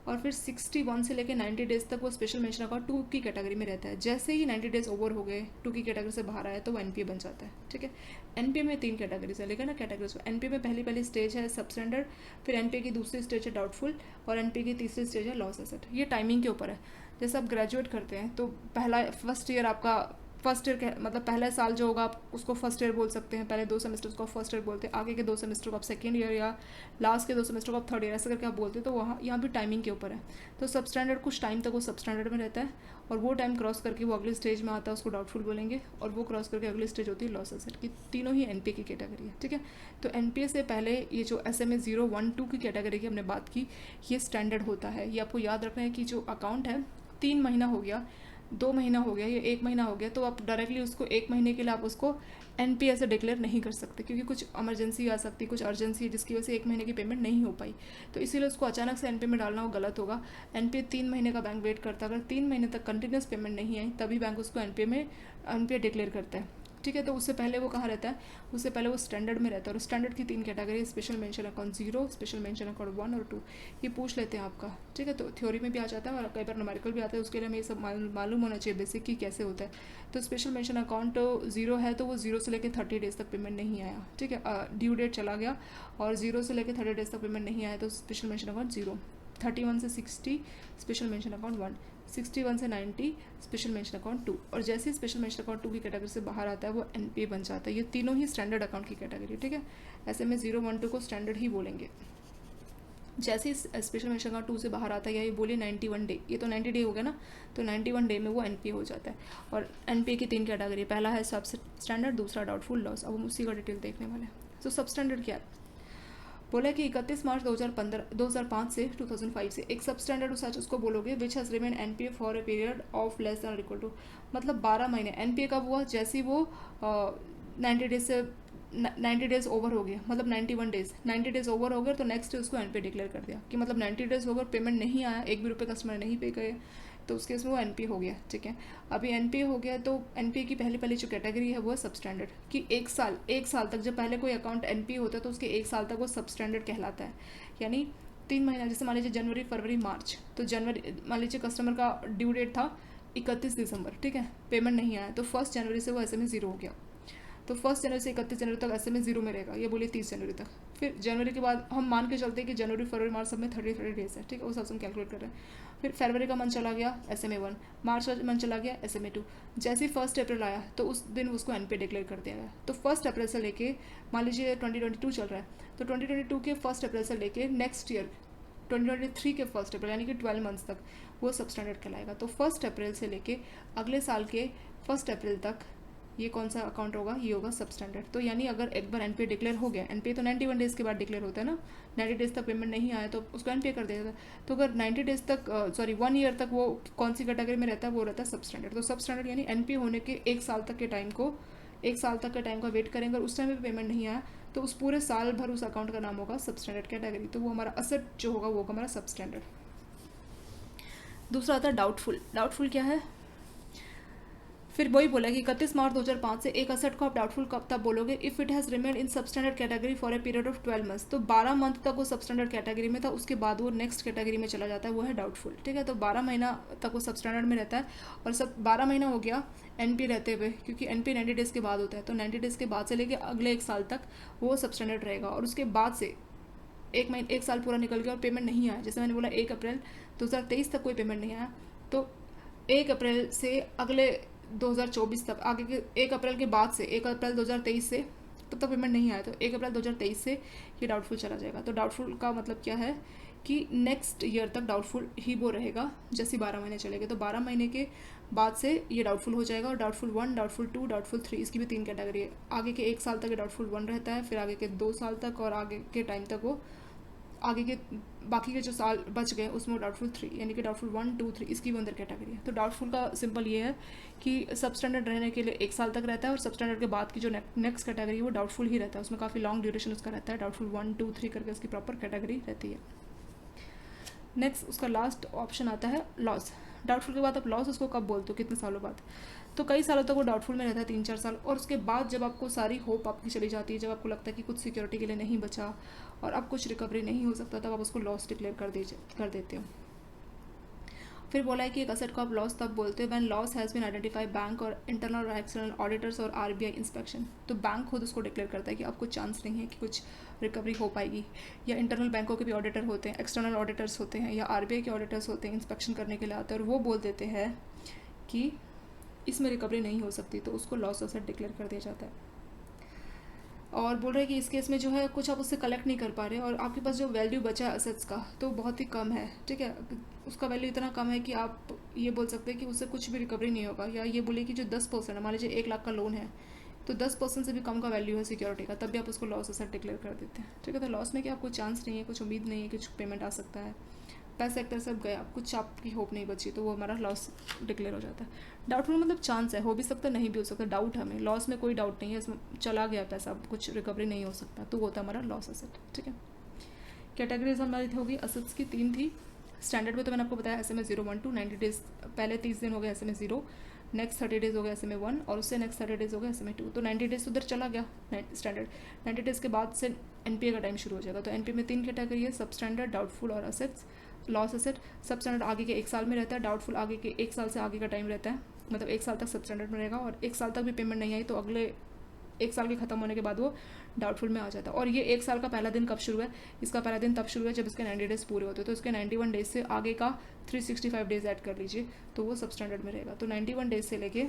और फिर 61 से लेकर 90 डेज तक वो स्पेशल मेंशन अकाउंट 2 की कैटेगरी में रहता है। जैसे ही 90 डेज ओवर हो गए 2 की कैटेगरी से बाहर आया तो वो NPA बन जाता है, ठीक है। NPA में 3 कैटेगरीज है, लेकिन ना कैटेगरीज में NPA में पहली स्टेज है सबस्टैंडर्ड, फिर NPA की दूसरी स्टेज है डाउटफुल और NPA की तीसरी स्टेज है लॉस एसेट। ये टाइमिंग के ऊपर है। जैसे आप ग्रेजुएट करते हैं तो फर्स्ट ईयर आपका फर्स्ट ईयर मतलब पहला साल जो होगा आप उसको फर्स्ट ईयर बोल सकते हैं, पहले 2 सेमेस्टर को फर्स्ट ईयर बोलते हैं, आगे के 2 सेमेस्टर को आप सेकेंड ईयर या लास्ट के 2 सेमेस्टर को आप थर्ड ईयर ऐसे करके आप बोलते हैं। तो वहाँ यहाँ भी टाइमिंग के ऊपर है। तो सब स्टैंडर्ड कुछ टाइम तक वो सब स्टैंडर्ड में रहता है और वो टाइम क्रॉस करके वो अगली स्टेज में आता है, उसको डाउटफुल बोलेंगे, और वो क्रॉस करके अगली स्टेज होती है लॉस एसेट की। तीनों ही NPA की कैटेगरी है, ठीक है। तो NPA से पहले ये जो SMA 0, 1, 2 की कैटेगरी की हमने बात की, ये स्टैंडर्ड होता है। ये आपको याद रखना है कि जो अकाउंट है 3 महीना हो गया, 2 महीना हो गया या 1 महीना हो गया, तो आप डायरेक्टली उसको 1 महीने के लिए आप उसको NPA से डिक्लेयर नहीं कर सकते, क्योंकि कुछ इमरजेंसी आ सकती है, कुछ अर्जेंसी है जिसकी वजह से 1 महीने की पेमेंट नहीं हो पाई। तो इसीलिए उसको अचानक से NPA में डालना वो गलत होगा। NPA 3 महीने का बैंक वेट करता है, अगर 3 महीने तक कंटिन्यूस पेमेंट नहीं आई तभी बैंक उसको NPA डिक्लेयर करता है, ठीक है। तो उससे पहले वो कहाँ रहता है, उससे पहले वो स्टैंडर्ड में रहता है। और स्टैंडर्ड की 3 category, special mention account 0, special mention account 1 और 2, ये पूछ लेते हैं आपका, ठीक है। तो थ्योरी में भी आ जाता है और कई बार न्यूमेरिकल भी आता है, उसके लिए हमें ये सब मालूम होना चाहिए बेसिक कि कैसे होता है। तो स्पेशल मेंशन अकाउंट 0 है तो वो 0 से लेकर 30 डेज तक पेमेंट नहीं आया, ठीक है, ड्यू डेट चला गया और 0 से लेकर 30 डेज तक पेमेंट नहीं आया तो स्पेशल मेंशन अकाउंट 0। 31 से 60 स्पेशल मेंशन अकाउंट 1, 61 से 90 स्पेशल मेंशन अकाउंट 2, और जैसे ही स्पेशल मेंशन अकाउंट 2 की कैटेगरी से बाहर आता है वो NPA बन जाता है। ये तीनों ही स्टैंडर्ड अकाउंट की कैटेगरी, ठीक है। ऐसे में 0, 1, 2 को स्टैंडर्ड ही बोलेंगे। जैसे ही स्पेशल मेंशन का 2 से बाहर आता है या ये बोलिए 91 डे, ये तो 90 डे हो गया ना, तो 91 डे में वो एनपीए हो जाता है। और एनपीए की 3 कैटेगरी, पहला है सब स्टैंडर्ड, दूसरा डाउटफुल लॉस। अब हम उसी का डिटेल देखने वाले हैं। तो सब स्टैंडर्ड क्या है, बोला कि 31 मार्च 2005 से 2005 से एक सब स्टैंडर्ड सच उसको बोलोगे which has remain NPA for a period of less than equal to, मतलब 12 महीने। एनपीए कब हुआ, जैसे ही वो 90 डेज से 90 डेज ओवर हो गया, मतलब 91 डेज, 90 डेज ओवर हो गए तो नेक्स्ट डे उसको एनपीए डिक्लेयर कर दिया कि मतलब 90 डेज हो गए, पेमेंट नहीं आया, एक भी रुपये कस्टमर नहीं पे गए, तो उस केस में वो एनपीए हो गया। ठीक है, अभी एनपीए हो गया तो एनपीए की पहली जो कैटेगरी है वो है सब स्टैंडर्ड, कि एक साल तक जब पहले कोई अकाउंट एनपीए होता है तो उसके 1 साल तक वो सब स्टैंडर्ड कहलाता है। यानी 3 महीना, जैसे मान लीजिए जनवरी फरवरी मार्च, तो जनवरी मान लीजिए कस्टमर का ड्यू डेट था 31 दिसंबर, ठीक है, पेमेंट नहीं आया, तो 1 जनवरी से वो ऐसे में ज़ीरो हो गया। तो 1 जनवरी से 31 जनवरी तक ऐसे में ज़ीरो में रहेगा, ये बोलिए 30 जनवरी तक। फिर जनवरी के बाद हम मान के चलते हैं कि जनवरी फरवरी मार्च सब में 30 डेज है, ठीक है, उस हिसाब से हम कैलकुलेट कर रहे हैं। फिर फरवरी का मंथ चला गया SMA 1, मार्च का मंथ चला गया SMA 2। जैसे ही 1 अप्रैल आया तो उस दिन उसको एनपीए डिक्लेयर कर दिया गया। तो 1 अप्रैल से लेके मान लीजिए 2022 चल रहा है, तो 2022 के 1 अप्रैल से लेके नेक्स्ट ईयर 2023 के 1 अप्रैल यानी कि 12 मंथ्स तक वो सब स्टैंडर्ड कहलाएगा। तो 1 अप्रैल से लेके अगले साल के 1 अप्रैल तक ये कौन सा अकाउंट होगा, ये होगा सब स्टैंडर्ड। तो यानी अगर एक बार एनपीए डिक्लेयर हो गया, एनपीए तो 91 डेज़ के बाद डिक्लेयर होता है ना, 90 डेज़ तक पेमेंट नहीं आया तो उसको एनपीए कर देगा। तो अगर 90 डेज़ तक 1 ईयर तक वो कौन सी कैटेगरी में रहता है, वो रहता है सब स्टैंडर्ड। तो सब स्टैंडर्ड यानी एनपीए होने के 1 साल तक के टाइम का वेट करेंगे, और उस टाइम में पेमेंट नहीं आया तो उस पूरे साल भर उस अकाउंट का नाम होगा सब स्टैंडर्ड कैटेगरी। तो वो हमारा असेट जो होगा वो होगा हमारा सब स्टैंडर्ड। दूसरा आता है डाउटफुल। डाउटफुल क्या है, फिर वही बोला कि 31 मार्च 2005 से एक असेट को आप डाउटफुल कब तब बोलोगे, if it has remain in substandard category for a period of 12 months. तो 12 मंथ तक वो सब स्टैंडर्ड कैटेगरी में था, उसके बाद वो नेक्स्ट कैटेगरी में चला जाता है, वो है डाउटफुल। ठीक है, तो 12 महीना तक वो सब स्टैंडर्ड में रहता है, और सब 12 महीना हो गया एनपी रहते हुए, क्योंकि एनपी 90 डेज़ के बाद होता है, तो 90 डेज़ के बाद से लेकर अगले 1 साल तक वो सब स्टैंडर्ड रहेगा। और उसके बाद से 1 साल पूरा निकल गया और पेमेंट नहीं आया, जैसे मैंने बोला 1 अप्रैल 2023 तक कोई पेमेंट नहीं आया, तो 1 अप्रैल से अगले 2024 तक, आगे के 1 अप्रैल के बाद से 1 अप्रैल 2023 से तब तक पेमेंट नहीं आया, तो 1 अप्रैल 2023 से ये डाउटफुल चला जाएगा। तो डाउटफुल का मतलब क्या है कि नेक्स्ट ईयर तक डाउटफुल ही वो रहेगा, जैसे 12 महीने चलेंगे तो 12 महीने के बाद से ये डाउटफुल हो जाएगा। और डाउटफुल 1, डाउटफुल 2, डाउटफुल 3, इसकी भी 3 कैटेगरी है। आगे के 1 साल तक ये डाउटफुल 1 रहता है, फिर आगे के 2 साल तक, और आगे के टाइम तक वो आगे के बाकी के जो साल बच गए उसमें डाउटफुल 3 यानी कि डाउटफुल 1, 2, 3 इसकी भी अंदर कैटेगरी है। तो डाउटफुल का सिंपल ये है कि सब स्टैंडर्ड रहने के लिए 1 साल तक रहता है, और सब स्टैंडर्ड के बाद की जो नेक्स्ट कैटेगरी है वो डाउटफुल ही रहता है, उसमें काफ़ी लॉन्ग ड्यूरेशन उसका रहता है, डाउटफुल 1, 2, 3 करके उसकी प्रॉपर कैटेगरी रहती है। नेक्स्ट उसका लास्ट ऑप्शन आता है लॉस। डाउटफुल के बाद आप लॉस उसको कब बोलते हो, कितने सालों बाद, तो कई सालों तक वो डाउटफुल में रहता है, 3-4 साल, और उसके बाद जब आपको सारी होप आपकी चली जाती है, जब आपको लगता है कि कुछ सिक्योरिटी के लिए नहीं बचा और अब कुछ रिकवरी नहीं हो सकता, तब आप उसको लॉस डिक्लेयर कर देते हो। फिर बोला है कि एक असेट को आप लॉस तब बोलते हो when loss has been identify bank और इंटरनल और एक्सटर्नल ऑडिटर्स और आरबीआई इंस्पेक्शन। तो बैंक खुद उसको डिक्लेयर करता है कि अब कुछ चांस नहीं है कि कुछ रिकवरी हो पाएगी, या इंटरनल बैंकों के भी ऑडिटर होते हैं, एक्सटर्नल ऑडिटर्स होते हैं, या आरबीआई के ऑडिटर्स होते हैं, इंस्पेक्शन करने के लिए आते हैं, और वो बोल देते हैं कि इसमें रिकवरी नहीं हो सकती, तो उसको लॉस असेट डिक्लेयर कर दिया जाता है। और बोल रहे हैं कि इस केस में जो है कुछ आप उससे कलेक्ट नहीं कर पा रहे, और आपके पास जो वैल्यू बचा है असेट्स का तो बहुत ही कम है। ठीक है, उसका वैल्यू इतना कम है कि आप ये बोल सकते हैं कि उससे कुछ भी रिकवरी नहीं होगा, या ये बोले कि जो 10% है, मान लीजिए 1 लाख का लोन है तो 10% से भी कम का वैल्यू है सिक्योरिटी का, तब भी आप उसको लॉस असेट डिक्लेयर कर देते हैं। ठीक है, तो लॉस में क्या आपको चांस नहीं है, कुछ उम्मीद नहीं है कि कुछ पेमेंट आ सकता है, पैसे एक तरह से गया, कुछ आपकी होप नहीं बची, तो वो हमारा लॉस डिक्लेयर हो जाता है। डाउटफुल मतलब चांस है, हो भी सकता है नहीं भी हो सकता, डाउट हमें, लॉस में कोई डाउट नहीं है, इसमें चला गया पैसा, कुछ रिकवरी नहीं हो सकता, तो वो होता है हमारा लॉस असेट। ठीक है, कैटेगरीज हमारी होगी असेट्स की 3 थी। स्टैंडर्ड में तो मैंने आपको बताया SMA 0, 1, 2, 90 डेज, पहले 30 दिन हो गया SMA 0, नेक्स्ट 30 डेज हो गया SMA 1, और उससे नेक्स्ट 30 डेज हो गया SMA 2। तो 90 डेज उधर चला गया स्टैंडर्ड, 90 डेज के बाद से एनपीए का टाइम शुरू हो जाएगा। तो एनपीए में 3 कैटेगरी है, सब स्टैंडर्ड, डाउटफुल और असेट्स। लॉस असेट सब स्टैंडर्ड आगे के 1 साल में रहता है, डाउटफुल आगे के 1 साल से आगे का टाइम रहता है, मतलब 1 साल तक सब स्टैंडर्ड में रहेगा, और 1 साल तक भी पेमेंट नहीं आई तो अगले 1 साल के खत्म होने के बाद वो डाउटफुल में आ जाता है। और ये 1 साल का पहला दिन कब शुरू है, इसका पहला दिन तब शुरू है जब इसके 90 डेज पूरे होते हैं, तो इसके 91 डेज से आगे का 365 डेज ऐड कर लीजिए तो वो सब स्टैंडर्ड में रहेगा। तो 91 डेज से लेके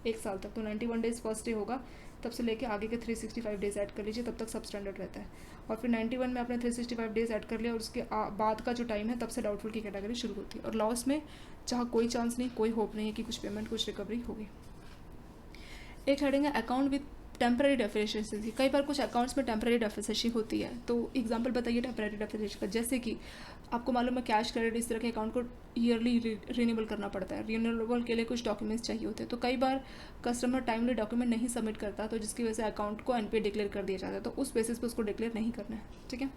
1 साल तक, तो 91 डेज फर्स्ट डे होगा तब से लेके आगे के 365 डेज ऐड कर लीजिए, तब तक सब स्टैंडर्ड रहता है। और फिर 91 में आपने 365 डेज ऐड कर लिया और उसके बाद का जो टाइम है तब से डाउटफुल की कैटेगरी शुरू होती है। और लॉस में जहाँ कोई चांस नहीं, कोई होप नहीं है कि कुछ पेमेंट, कुछ रिकवरी होगी। एक हेडिंग है अकाउंट विद टेम्पररी डेफिशिएंसी। कई बार कुछ अकाउंट्स में टेम्पररी डेफिशिएंसी होती है, तो एग्जांपल बताइए टेम्पररी डेफिशिएंसी का। जैसे कि आपको मालूम है कैश क्रेडिट इस तरह के अकाउंट को ईयरली रिन्यूअल करना पड़ता है, रिन्यूअल के लिए कुछ डॉक्यूमेंट्स चाहिए होते हैं, तो कई बार कस्टमर टाइमली डॉक्यूमेंट नहीं सबमिट करता, तो जिसकी वजह से अकाउंट को एनपीए डिक्लेयर कर दिया जाता है, तो उस बेसिस पे उसको डिक्लेयर नहीं करना है। ठीक है,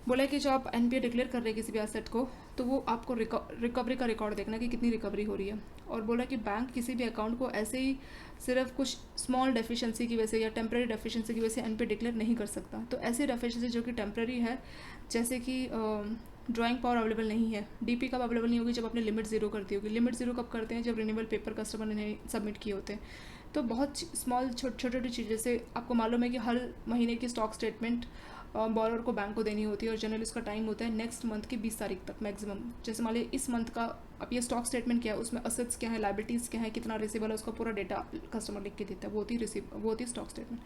बोला कि जो आप एनपीए डिक्लेयर कर रहे हैं किसी भी एसेट को, तो वो आपको रिकवरी का रिकॉर्ड देखना कि कितनी रिकवरी हो रही है। और बोला कि बैंक किसी भी अकाउंट को ऐसे ही सिर्फ कुछ स्मॉल डेफिशिएंसी की वजह से या टेम्पररी डेफिशिएंसी की वजह से एनपीए डिक्लेयर नहीं कर सकता। तो ऐसी डेफिशिएंसी जो कि टेम्पररी है, जैसे कि ड्राइंग पावर अवेलेबल नहीं है, डीपी कब अवेलेबल नहीं होगी, जब आपने लिमिट जीरो कर दी होगी। लिमिट जीरो कब करते हैं, जब रिन्यूअल पेपर कस्टमर ने सबमिट किए होते हैं। तो बहुत स्मॉल छोटी छोटी चीज़ें से आपको मालूम है कि हर महीने की स्टॉक स्टेटमेंट बॉरोर को बैंक को देनी होती है, और जनरली उसका टाइम होता है नेक्स्ट मंथ की 20 तारीख तक मैक्सिमम। जैसे मान लीजिए इस मंथ का अब ये स्टॉक स्टेटमेंट क्या है, उसमें असेट्स क्या है, लाइबिलिटीज़ क्या है, कितना रिसीवेबल है, उसका पूरा डेटा कस्टमर लिख के देता है, वो होती स्टॉक स्टेटमेंट।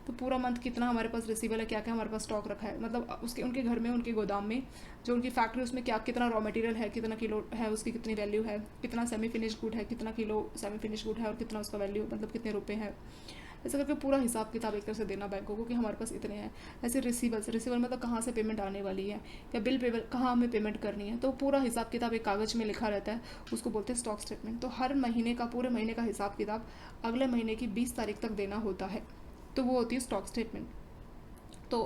तो पूरा मंथ कितना हमारे पास रिसीवेबल है, क्या क्या हमारे पास स्टॉक रखा है, मतलब उसके उनके घर में, उनके गोदाम में, जो उनकी फैक्ट्री, उसमें क्या कितना रॉ मटेरियल है, कितना किलो है, उसकी कितनी वैल्यू है, कितना सेमी फिनिश गुड है, कितना किलो सेमी फिनिश गुड है, और कितना उसका वैल्यू मतलब कितने रुपये है। ऐसा करके पूरा हिसाब किताब एक तरह से देना बैंकों को कि हमारे पास इतने हैं। ऐसे रिसीवल मतलब कहाँ से पेमेंट आने वाली है, या बिल पेबल कहाँ हमें पेमेंट करनी है, तो पूरा हिसाब किताब एक कागज़ में लिखा रहता है, उसको बोलते हैं स्टॉक स्टेटमेंट। तो हर महीने का, पूरे महीने का हिसाब किताब अगले महीने की 20 तारीख तक देना होता है, तो वो होती है स्टॉक स्टेटमेंट। तो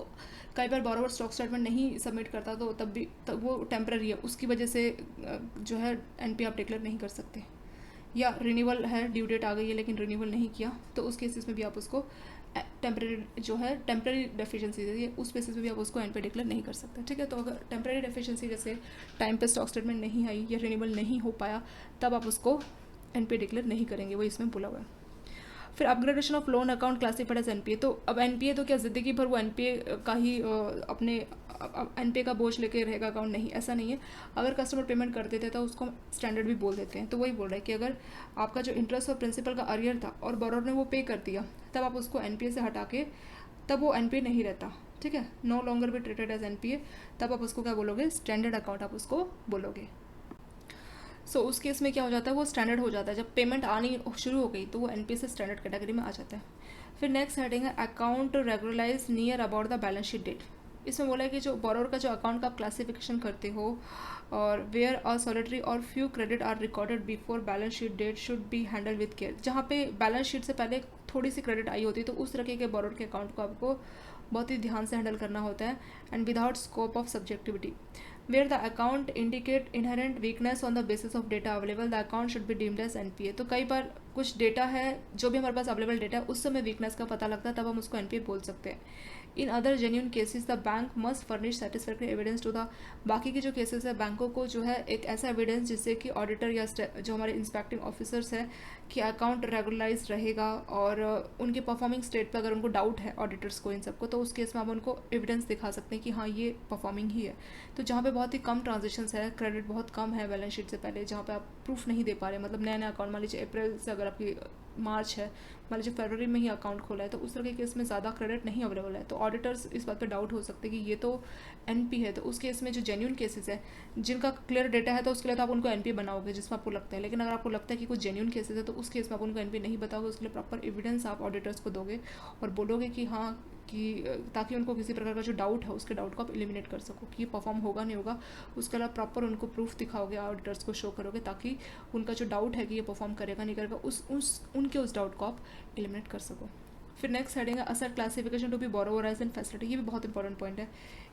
कई बार बॉरोवर स्टॉक स्टेटमेंट नहीं सबमिट करता, तो तब वो टेम्पररी है, उसकी वजह से जो है एनपीए आप डिक्लेयर नहीं कर सकते। या रिन्यूअल है, ड्यू डेट आ गई है लेकिन रिन्यूअल नहीं किया, तो उस केसेस में भी आप उसको टेम्पररी जो है टेम्पररी डेफिशिएंसी है, उस बेसिस पे भी आप उसको एनपीए डिक्लेयर नहीं कर सकते। ठीक है, तो अगर टेम्पररी डेफिशिएंसी जैसे टाइम पे स्टॉक स्टेटमेंट नहीं आई या रिन्यूअल नहीं हो पाया, तब आप उसको एनपीए डिक्लेयर नहीं करेंगे, वो इसमें बोला हुआ है। फिर upgradation of loan account classified as NPA. तो अब एनपीए तो क्या ज़िंदगी भर वो एनपीए का ही अपने एनपीए का बोझ लेके रहेगा अकाउंट? नहीं, ऐसा नहीं है। अगर कस्टमर पेमेंट कर देते तो उसको स्टैंडर्ड भी बोल देते हैं। तो वही बोल रहा है कि अगर आपका जो इंटरेस्ट और प्रिंसिपल का अरियर था और बोरोर ने वो पे कर दिया, तब आप उसको एनपीए से हटा के, तब वो एनपीए नहीं रहता। ठीक है, no longer be treated as NPA, तब आप उसको क्या बोलोगे, स्टैंडर्ड अकाउंट आप उसको बोलोगे। उस केस में क्या हो जाता है, वो स्टैंडर्ड हो जाता है। जब पेमेंट आनी शुरू हो गई तो वो एनपीए से स्टैंडर्ड कैटेगरी में आ जाता है। फिर नेक्स्ट हेडिंग है account regularise near about the balance sheet date. इसमें बोला है कि जो बोरोर का जो अकाउंट का आप क्लासिफिकेशन करते हो, और वेयर अ सॉलिटरी और few credit are recorded before balance sheet date should be handled with care. जहाँ पे बैलेंस शीट से पहले थोड़ी सी क्रेडिट आई होती है, तो उस तरह के बोरोर के अकाउंट को आपको बहुत ही ध्यान से हैंडल करना होता है, and without scope of subjectivity. Where the account indicate inherent weakness on the basis of data available, the account should be deemed as NPA। तो कई बार कुछ डेटा है, जो भी हमारे पास अवेलेबल डेटा है, उस समय वीकनेस का पता लगता है, तब हम उसको एनपीए बोल सकते हैं। In other genuine cases the bank must furnish satisfactory evidence to the. बाकी के जो केसेस है, बैंकों को जो है एक ऐसा एविडेंस जिससे कि ऑडिटर या जो हमारे इंस्पेक्टिंग ऑफिसर्स है कि अकाउंट रेगुलराइज रहेगा, और उनके परफॉर्मिंग स्टेट पर अगर उनको डाउट है ऑडिटर्स को, इन सबको, तो उस केस में हम उनको एविडेंस दिखा सकते हैं कि हाँ ये परफॉर्मिंग ही है। तो जहाँ पे बहुत ही कम ट्रांजेक्शन्स है, क्रेडिट बहुत कम है बैलेंस शीट से पहले, जहाँ पे आप प्रूफ नहीं दे पा रहे, मतलब नया नया अकाउंट, मान लीजिए अप्रैल से अगर आपकी मार्च है, मान लीजिए फरवरी में ही अकाउंट खोला है, तो उस तरह के केस में ज़्यादा क्रेडिट नहीं अवेलेबल है, तो ऑडिटर्स इस बात पे डाउट हो सकते हैं कि ये तो एनपी है। तो उस केस में जो जेन्यून केसेस है, जिनका क्लियर डेटा है, तो उसके लिए तो आप उनको एनपी बनाओगे जिसमें आपको लगता है। लेकिन अगर आपको लगता है कि कुछ जेन्यून केसेस है, तो उस केस में आप उनको एनपी नहीं बताओगे, उसके लिए प्रॉपर एविडेंस आप ऑडिटर्स को दोगे और बोलोगे कि हाँ, कि ताकि उनको किसी प्रकार का जो डाउट है, उसके डाउट को आप एलिमिनेट कर सको कि ये परफॉर्म होगा नहीं होगा। उसके अलावा प्रॉपर उनको प्रूफ दिखाओगे, ऑडिटर्स को शो करोगे, ताकि उनका जो डाउट है कि ये परफॉर्म करेगा नहीं करेगा, उनके उस डाउट को आप एलिमिनेट कर सको। फिर नेक्स्ट हेडिंग है asset classification to be borrower as and facility. ये भी बहुत इंपॉर्टेंट पॉइंट है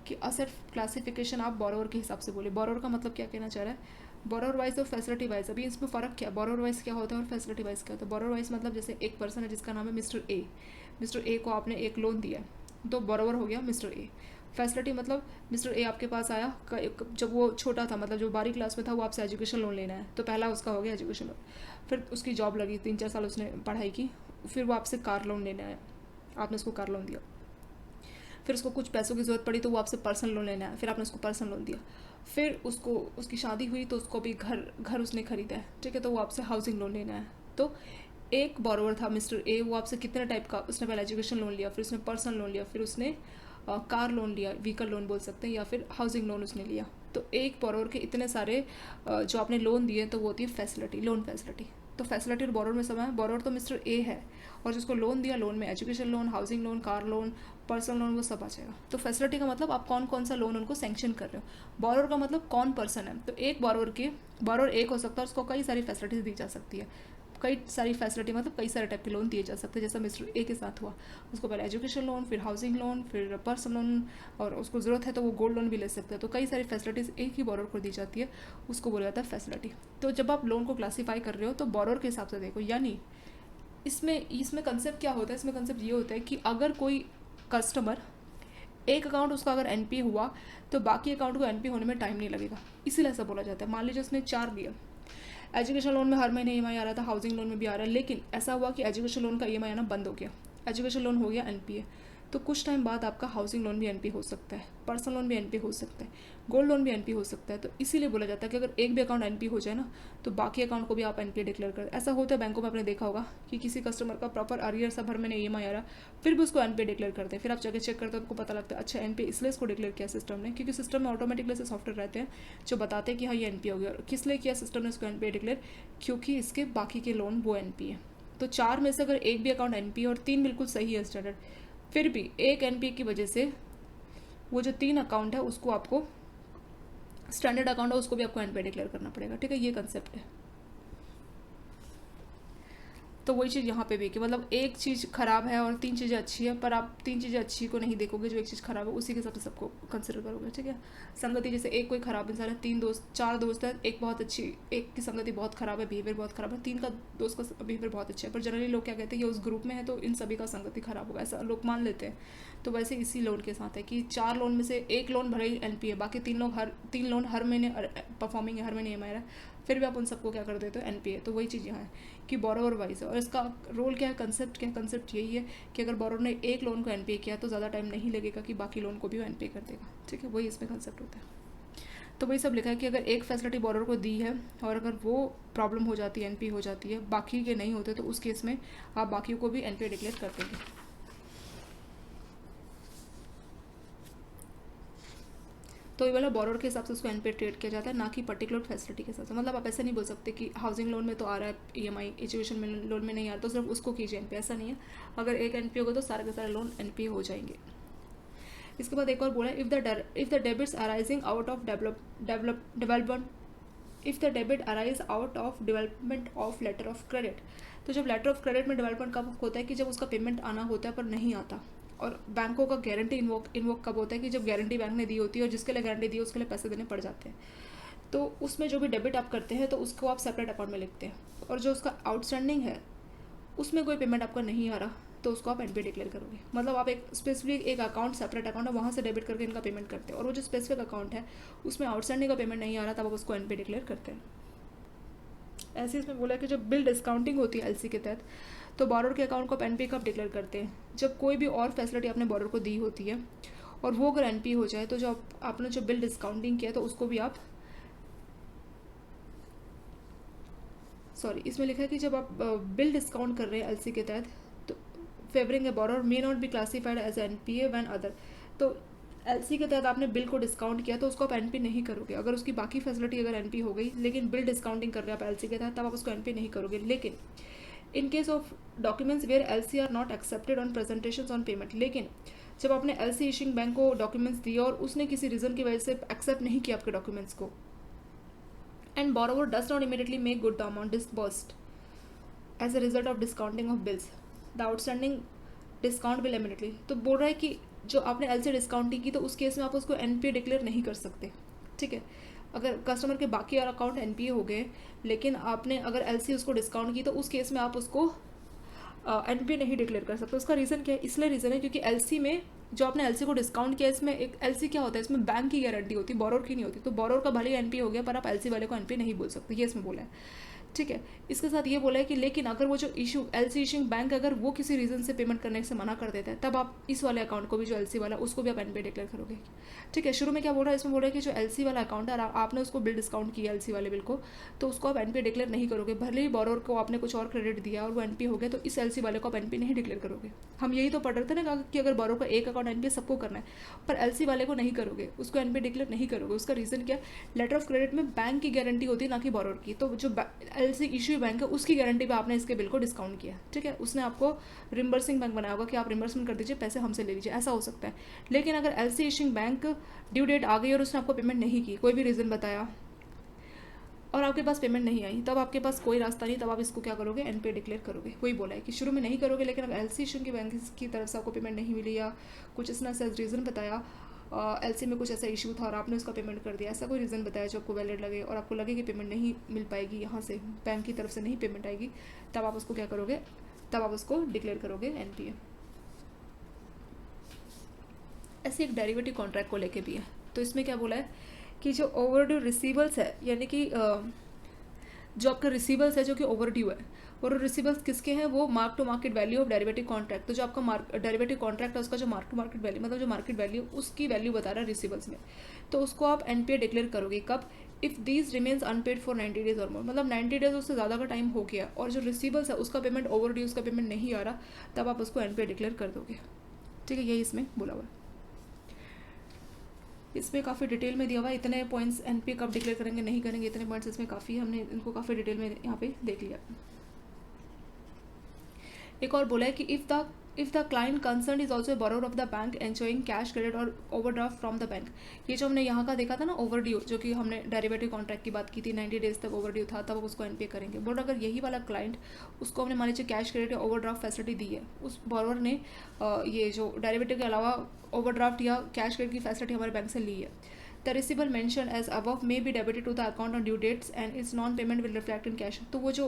कि असेट क्लासिफिकेशन आप बोरोवर के हिसाब से बोले। बोरोवर का मतलब क्या कहना चाह रहा है, बोरोवर वाइज और फैसिलिटी वाइज। अभी इसमें फ़र्क क्या, बोरोवर वाइज क्या होता है और फैसिलिटी वाइज क्या होता है। बोरोवर वाइज मतलब जैसे एक पर्सन है जिसका नाम है मिस्टर ए। मिस्टर ए को आपने एक लोन दिया, तो बोरोवर हो गया मिस्टर ए। फैसिलिटी मतलब मिस्टर ए आपके पास आया जब वो छोटा था, मतलब जो 12वीं क्लास में था, वो आपसे एजुकेशन लोन लेना है, तो पहला उसका हो गया एजुकेशन लोन। फिर उसकी जॉब लगी, 3-4 साल उसने पढ़ाई की, फिर वो आपसे कार लोन लेने आया, आपने उसको कार लोन दिया। फिर उसको कुछ पैसों की ज़रूरत पड़ी, तो वो आपसे पर्सनल लोन लेना है, फिर आपने उसको पर्सनल लोन दिया। फिर उसकी शादी हुई, तो उसको भी घर उसने खरीदा है, ठीक है, तो वो आपसे हाउसिंग लोन लेना है। तो एक बोरोवर था मिस्टर ए, वो आपसे कितने टाइप का, उसने पहले एजुकेशन लोन लिया, फिर उसने पर्सनल लोन लिया, फिर उसने कार लोन लिया, व्हीकल लोन बोल सकते हैं, या फिर हाउसिंग लोन उसने लिया। तो एक बोरोवर के इतने सारे जो आपने लोन दिए तो वो होती है फैसिलिटी, लोन फैसिलिटी। तो फैसिलिटी और बोरोवर में समय है, बोरोवर तो मिस्टर ए है और जिसको लोन दिया, लोन में education loan, housing loan, car loan, personal loan, वो सब आ जाएगा। तो फैसिलिटी का मतलब आप कौन कौन सा लोन उनको सैंक्शन कर रहे हो। बोरोवर का मतलब कौन पर्सन है। तो एक बोरोवर एक हो सकता है, उसको कई सारी फैसिलिटीज दी जा सकती है। कई सारी फैसिलिटी मतलब कई सारे टाइप के लोन दिए जा सकते हैं, जैसा मिस्टर ए के साथ हुआ। उसको पहले एजुकेशन लोन, फिर हाउसिंग लोन, फिर पर्सनल लोन, और उसको ज़रूरत है तो वो गोल्ड लोन भी ले सकते हैं। तो कई सारी फैसिलिटीज़ एक ही बोरोवर को दी जाती है, उसको बोला जाता है फैसिलिटी। तो जब आप लोन को क्लासीफाई कर रहे हो तो बोरोवर के हिसाब से देखो, यानी इसमें कंसेप्ट क्या होता है, इसमें कंसेप्ट ये होता है कि अगर कोई कस्टमर, एक अकाउंट उसका अगर एनपी हुआ तो बाकी अकाउंट को एनपी होने में टाइम नहीं लगेगा, इसीलिए ऐसा बोला जाता है। मान लीजिए उसने 4 दिया, एजुकेशन लोन में हर महीने ईएमआई आ रहा था, हाउसिंग लोन में भी आ रहा है, लेकिन ऐसा हुआ कि एजुकेशन लोन का ईएमआई आना बंद हो गया, एजुकेशन लोन हो गया एनपीए। तो कुछ टाइम बाद आपका हाउसिंग लोन भी एनपी हो सकता है, पर्सनल लोन भी एनपी हो सकता है, गोल्ड लोन भी एनपी हो सकता है। तो इसीलिए बोला जाता है कि अगर एक भी अकाउंट एनपी हो जाए ना तो बाकी अकाउंट को भी आप एनपी डिक्लेयर करें। ऐसा होता है बैंकों में, आपने देखा होगा कि किसी कस्टमर का प्रॉपर अरियर सब हर महीने ईएमआई आ रहा, फिर भी उसको एनपी डिक्लेयर करते हैं। फिर आप जाके चेक करते हो, आपको पता लगता है अच्छा एनपी इसलिए इसको डिक्लेयर किया सिस्टम ने, क्योंकि सिस्टम में ऑटोमेटिकली से सॉफ्टवेयर रहते हैं जो बताते हैं कि हाँ ये एनपी हो गया। और किस लिए किया सिस्टम ने इसको एनपी डिक्लेयर, क्योंकि इसके बाकी के लोन वो एनपी है। तो 4 में से अगर एक भी अकाउंट एनपी है और 3 बिल्कुल सही है स्टैंडर्ड, फिर भी एक एनपी की वजह से वो जो 3 अकाउंट है उसको आपको, स्टैंडर्ड अकाउंट है उसको भी आपको एनपी डिक्लेयर करना पड़ेगा। ठीक है, ये कंसेप्ट है। तो वही चीज़ यहाँ पे भी कि मतलब एक चीज़ खराब है और 3 चीज़ें अच्छी है, पर आप 3 चीज़ें अच्छी को नहीं देखोगे, जो एक चीज़ खराब है उसी के हिसाब से सबको कंसिडर करोगे। ठीक है, संगति जैसे एक कोई खराब इंसान है, 4 दोस्त है, एक बहुत अच्छी, एक की संगति बहुत खराब है, बिहेवियर बहुत खराब है, 3 का दोस्त का बिहेवियर बहुत अच्छा है, पर जनरली लोग क्या कहते हैं ये उस ग्रुप में है तो इन सभी का संगति खराब होगा, ऐसा लोग मान लेते हैं। तो वैसे इसी लोन के साथ है कि 4 लोन में से एक लोन भले ही एनपी है, बाकी 3 लोन हर महीने परफॉर्मिंग है, हर महीने ईएमआई है, फिर भी आप उन सबको क्या कर देते हो एनपी है। तो वही चीज़ यहाँ है कि बोरोवर वाइज है। और इसका रोल क्या है, कंसेप्ट क्या है, कंसेप्ट यही है कि अगर बोरोवर ने एक लोन को एनपीए किया तो ज़्यादा टाइम नहीं लगेगा कि बाकी लोन को भी वो एनपीए कर देगा। ठीक है, वही इसमें कंसेप्ट होता है। तो वही सब लिखा है कि अगर एक फैसिलिटी बोरोवर को दी है और अगर वो प्रॉब्लम हो जाती है, एनपी हो जाती है, बाकी के नहीं होते, तो उस केस में आप बाकियों को भी एनपीए डिक्लेयर कर देंगे। तो ये वाला बोरोवर के हिसाब से उसको एनपीए ट्रीट किया जाता है, ना कि पर्टिकुलर फैसिलिटी के हिसाब से। मतलब आप ऐसे नहीं बोल सकते कि हाउसिंग लोन में तो आ रहा है ईएमआई, एजुकेशन में लोन में नहीं आ रहा तो सिर्फ उसको कीजिए एनपी, ऐसा नहीं है। अगर एक एनपी होगा तो सारे के सारे लोन एनपी हो जाएंगे। इसके बाद एक और बोला, if the debits arising out of development, if the debit arise out of development of letter of credit. तो जब लेटर ऑफ क्रेडिट में डेवलपमेंट कब होता है, कि जब उसका पेमेंट आना होता है पर नहीं आता। और बैंकों का गारंटी इन्वोक कब होता है, कि जब गारंटी बैंक ने दी होती है और जिसके लिए गारंटी दी है उसके लिए पैसे देने पड़ जाते हैं। तो उसमें जो भी डेबिट आप करते हैं तो उसको आप सेपरेट अकाउंट में लिखते हैं, और जो उसका आउटस्टैंडिंग है उसमें कोई पेमेंट आपका नहीं आ रहा तो उसको आप एनपीए डिक्लेयर करोगे। मतलब आप एक स्पेसिफिक एक अकाउंट, सेपरेट अकाउंट है, वहाँ से डेबिट करके इनका पेमेंट करते हैं, और वो जो स्पेसिफिक अकाउंट है उसमें आउटस्टैंडिंग का पेमेंट नहीं आ रहा तब आप उसको एनपीए डिक्लेयर करते हैं। ऐसे इसमें बोला कि जब बिल डिस्काउंटिंग होती है एलसी के तहत, तो बोरोवर के अकाउंट को आप एनपी कब डिक्लेयर करते हैं, जब कोई भी और फैसिलिटी आपने बोरोवर को दी होती है और वो अगर एनपी हो जाए, तो जो आपने जो बिल डिस्काउंटिंग किया तो उसको भी आप, इसमें लिखा है कि जब आप बिल डिस्काउंट कर रहे हैं एलसी के तहत, तो favouring a borrower may not be classified as NPA when other. तो एलसी के तहत आपने बिल को डिस्काउंट किया तो उसको आप एनपी नहीं करोगे। अगर उसकी बाकी फैसिलिटी अगर एनपी हो गई, लेकिन बिल डिस्काउंटिंग कर रहे हैं आप एलसी के तहत, तब आप उसको एनपी नहीं करोगे। लेकिन in case of documents where LC are not accepted on presentation on payment, लेकिन जब आपने एलसी इशिंग बैंक को डॉक्यूमेंट्स दिए और उसने किसी रीजन की वजह से एक्सेप्ट नहीं किया आपके डॉक्यूमेंट्स को, and borrower does not immediately make good the amount disbursed as a result of discounting of bills, the outstanding discount bill immediately. तो बोल रहा है कि जो आपने एलसी डिस्काउंटिंग की तो उस केस में आप उसको एनपीए डिक्लेयर नहीं कर सकते। ठीक है, अगर कस्टमर के बाकी और अकाउंट एनपीए हो गए लेकिन आपने अगर एलसी उसको डिस्काउंट की तो उस केस में आप उसको एनपीए नहीं डिक्लेयर कर सकते। उसका रीज़न क्या है, इसलिए रीज़न है क्योंकि एलसी में जो आपने एलसी को डिस्काउंट किया, इसमें एक एलसी क्या होता है, इसमें बैंक की गारंटी होती है, बोरोवर की नहीं होती। तो बोरोवर का भले ही एनपीए हो गया पर आप एलसी वाले को एनपीए नहीं बोल सकते, ये इसमें बोला है। ठीक है। इसके साथ ये बोला है कि लेकिन अगर वो जो इशू एलसी इशूइंग बैंक अगर वो किसी रीज़न से पेमेंट करने से मना कर देता है, तब आप इस वाले अकाउंट को भी, जो एलसी वाला, उसको भी आप एनपीए डिक्लेयर करोगे। ठीक है। शुरू में क्या बोल रहा है, इसमें बोल रहा है कि जो एलसी वाला अकाउंट है, आपने उसको बिल डिस्काउंट किया एलसी वाले बिल को, तो उसको आप एनपीए डिक्लेयर नहीं करोगे। भले ही बोरोवर को आपने कुछ और क्रेडिट दिया और वो एनपीए हो गया, तो इस एलसी वाले को आप एनपीए नहीं डिक्लेयर करोगे। हम यही तो पढ़ रहे थे ना कि अगर बोरोवर का एक अकाउंट एनपीए सबको करना है, पर एलसी वाले को नहीं करोगे, उसको एनपीए डिक्लेयर नहीं करोगे। उसका रीज़न क्या, लेटर ऑफ क्रेडिट में बैंक की गारंटी होती है, ना कि बोरोवर की। तो जो एलसी इशू बैंक है उसकी गारंटी पे आपने इसके बिल को डिस्काउंट किया। ठीक है। उसने आपको रिम्बर्सिंग बैंक बनाया होगा कि आप रिम्बर्समेंट कर दीजिए, पैसे हमसे ले लीजिए, ऐसा हो सकता है। लेकिन अगर LC issuing bank due date आ गई और उसने आपको पेमेंट नहीं की, कोई भी रीज़न बताया और आपके पास पेमेंट नहीं आई, तब आपके पास कोई रास्ता नहीं, तब आप इसको क्या करोगे, एनपीए डिक्लेयर करोगे। वही बोला है कि शुरू में नहीं करोगे, लेकिन अब एलसी इशू की बैंक की तरफ से आपको पेमेंट नहीं मिली या कुछ इसने ऐसा रीज़न बताया, एलसी में कुछ ऐसा इशू था और आपने उसका पेमेंट कर दिया, ऐसा कोई रीज़न बताया जो आपको वैलिड लगे और आपको लगे कि पेमेंट नहीं मिल पाएगी, यहाँ से बैंक की तरफ से नहीं पेमेंट आएगी, तब आप उसको क्या करोगे, तब आप उसको डिक्लेयर करोगे एनपीए। ऐसे एक डेरिवेटिव कॉन्ट्रैक्ट को लेके भी है। तो इसमें क्या बोला है कि जो ओवरड्यू रिसीवर्स है, यानी कि जो आपका रिसीवर्स है जो कि ओवरड्यू है, और रिसीवर्स किसके हैं, वो mark to market value of derivative contract. तो जो आपका डेरिवेटिव कॉन्ट्रैक्ट है उसका जो मार्क टू मार्केट वैल्यू, मतलब जो मार्केट वैल्यू, उसकी वैल्यू बता रहा है रिसीवर्स में, तो उसको आप एनपीए डिक्लेयर करोगे। कब, if these remains unpaid for 90 days और मोर, मतलब 90 डेज उससे ज़्यादा का टाइम हो गया और जो रिसीवर्स है उसका पेमेंट ओवरड्यू, उसका पेमेंट नहीं आ रहा, तब आप उसको एनपीए डिक्लेयर कर दोगे। ठीक है। यही इसमें बोला हुआ है। इसमें काफ़ी डिटेल में दिया हुआ है, इतने पॉइंट्स एनपीए कब डिक्लेयर करेंगे नहीं करेंगे, इतने पॉइंट्स इसमें काफ़ी, हमने इनको काफ़ी डिटेल में यहाँ पे देख लिया। एक और बोला है कि if the client concern is also borrower of the bank enjoying cash credit और ओवरड्राफ्ट फ्रॉम द बैंक। ये जो हमने यहाँ का देखा था ना ओवरड्यू, जो कि हमने डेरिवेटिव कॉन्ट्रैक्ट की बात की थी, 90 डेज तक ओवरड्यू था, तब उसको एनपीए करेंगे। बोल अगर यही वाला क्लाइंट, उसको हमने मान लीजिए कैश क्रेडिट या ओवरड्राफ्ट फैसिलिटी दी है, उस बोरोवर ने ये जो डेरिवेटिव के अलावा ओवरड्राफ्ट या कैश क्रेडिट की फैसिलिटी हमारे बैंक से ली है, The receivable mentioned as above may be debited to the account on due dates and its non-payment will reflect in cash। तो वो जो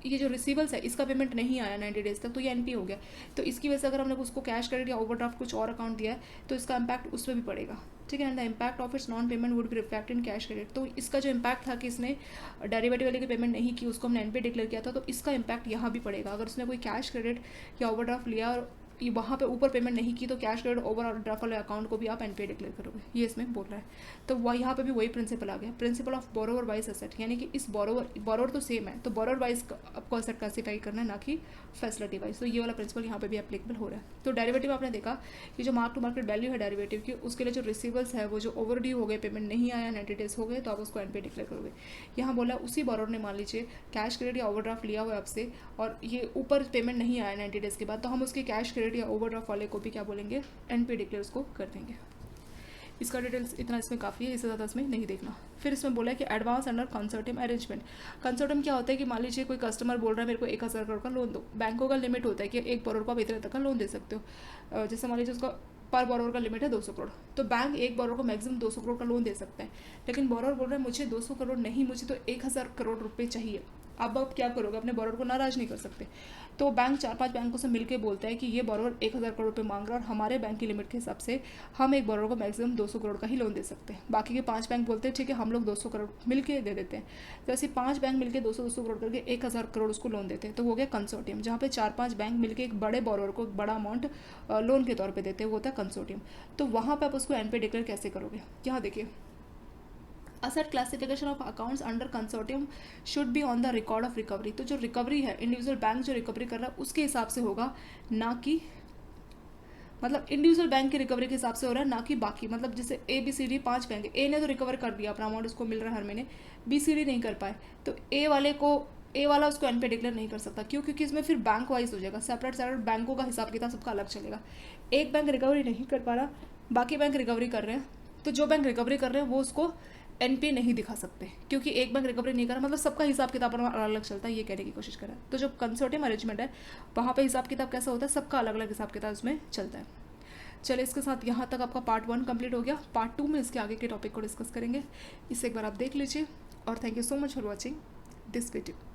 ये जो रिसीवल्स है, इसका पेमेंट नहीं आया 90 डेज तक, तो ये एनपी हो गया। तो इसकी वजह से अगर हमने उसको कैश क्रेडिट या ओवरड्राफ्ट कुछ और अकाउंट दिया है, तो इसका इम्पैक्ट उस पर भी पड़ेगा। ठीक है। And the impact of its non payment would be reflect in cash credit. तो इसका जो इम्पैक्ट था कि इसने डेरिवेटिव वाले की पेमेंट नहीं की, उसको हमने एनपी डिक्लेयर किया था, तो इसका इम्पैक्ट यहाँ भी पड़ेगा। अगर उसने कोई कैश क्रेडिट या ओवरड्राफ्ट लिया और ये वहाँ पे ऊपर पेमेंट नहीं की, तो कैश क्रेडिट ओवर ड्राफ्ट वाले अकाउंट को भी आप एनपीए डिक्लेयर करोगे, ये इसमें बोल रहा है। तो वह यहाँ पे भी वही प्रिंसिपल आ गया, principle of borrower wise asset, यानी कि इस बोरोवर तो सेम है, तो बोरोवर वाइज आपको एसेट क्लासीफाई करना है, ना कि फैसिलिटी वाइज। तो ये वाला प्रिंसिपल यहाँ पे भी एप्लीकेबल हो रहा है। तो डेरिवेटिव आपने देखा कि जो मार्क टू मार्केट वैल्यू है डेरिवेटिव की, उसके लिए जो रिसीवर्स है वो जो ओवरड्यू हो गए, पेमेंट नहीं आया, 90 डेज हो गए, तो आप उसको एनपीए डिक्लेयर करोगे। यहाँ बोला उसी बोरोवर ने मान लीजिए कैश क्रेडिट या ओवरड्राफ्ट लिया हुआ है आपसे और ये ऊपर पेमेंट नहीं आया 90 डेज के बाद, तो हम उसके कैश क्रेडिट या ओवरड्राफ्ट वाले को भी क्या बोलेंगे, एनपीए डिक्लेयर उसको कर देंगे। इसका डिटेल्स इतना इसमें काफ़ी है, इससे ज़्यादा इसमें नहीं देखना। फिर इसमें बोला है कि advance under consortium arrangement. Consortium क्या होता है कि मान लीजिए कोई कस्टमर बोल रहा है मेरे को 1000 करोड़ का लोन दो, बैंकों का लिमिट होता है कि एक बोरोवर को आप इतने तक का लोन दे सकते हो। जैसे मान लीजिए उसका पर बोरोवर का लिमिट है 200 करोड़, तो बैंक एक बोरोवर को मैक्सिमम 200 करोड़ का लोन दे सकता है। लेकिन बोरोवर बोल रहा है मुझे 200 करोड़ नहीं, मुझे तो 1000 करोड़ रुपये चाहिए। अब आप क्या करोगे, अपने बोरोवर को नाराज़ नहीं कर सकते, तो बैंक 4-5 बैंकों से मिलकर बोलता है कि ये बोरोवर 1000 करोड़ रुपये मांग रहा है और हमारे बैंक की लिमिट के हिसाब से हम एक बोरोवर को मैक्सिमम 200 करोड़ का ही लोन दे सकते हैं। बाकी के 5 बैंक बोलते हैं ठीक है हम लोग 200 करोड़ मिलके दे देते हैं। तो ऐसे 5 बैंक मिलकर 200 करोड़ करके 1000 करोड़ उसको लोन देते हैं, तो वो गया कंसोर्टियम, जहाँ पे 4-5 बैंक मिलकर एक बड़े बोरोवर को एक बड़ा अमाउंट लोन के तौर पर देते हैं, वो होता है कंसोर्टियम। तो वहाँ पर आप उसको एनपीए डिक्लेयर कैसे करोगे, यहाँ देखिए, asset classification of accounts under consortium should be on the record of recovery. तो जो रिकवरी है इंडिविजुअल बैंक जो रिकवरी कर रहा है उसके हिसाब से होगा, ना कि मतलब इंडिविजुअल बैंक की रिकवरी के हिसाब से हो रहा है, ना कि बाकी। मतलब जैसे ABCD 5 बैंक है, ए ने तो रिकवर कर दिया अपना अमाउंट, उसको मिल रहा है हर महीने, BCD नहीं कर पाए, तो ए वाला उसको एनपीए डिक्लेयर नहीं कर सकता। क्यों, क्योंकि इसमें फिर बैंक वाइज हो जाएगा, सेपरेट बैंकों का हिसाब किताब सबका अलग चलेगा। एक बैंक रिकवरी नहीं कर पा रहा, बाकी बैंक रिकवरी कर रहे हैं, तो जो बैंक रिकवरी कर रहे हैं वो उसको एनपीए नहीं दिखा सकते, क्योंकि एक बैंक रिकवरी नहीं कर रहा, मतलब सबका हिसाब किताब अलग अलग चलता है, ये कहने की कोशिश कर रहा है। तो जो कंसोर्टियम अरेंजमेंट है वहाँ पे हिसाब किताब कैसा होता है, सबका अलग अलग हिसाब किताब उसमें चलता है। चलिए इसके साथ यहाँ तक आपका पार्ट 1 कंप्लीट हो गया। पार्ट 2 में इसके आगे के टॉपिक को डिस्कस करेंगे, इसे एक बार आप देख लीजिए और thank you so much for watching this video.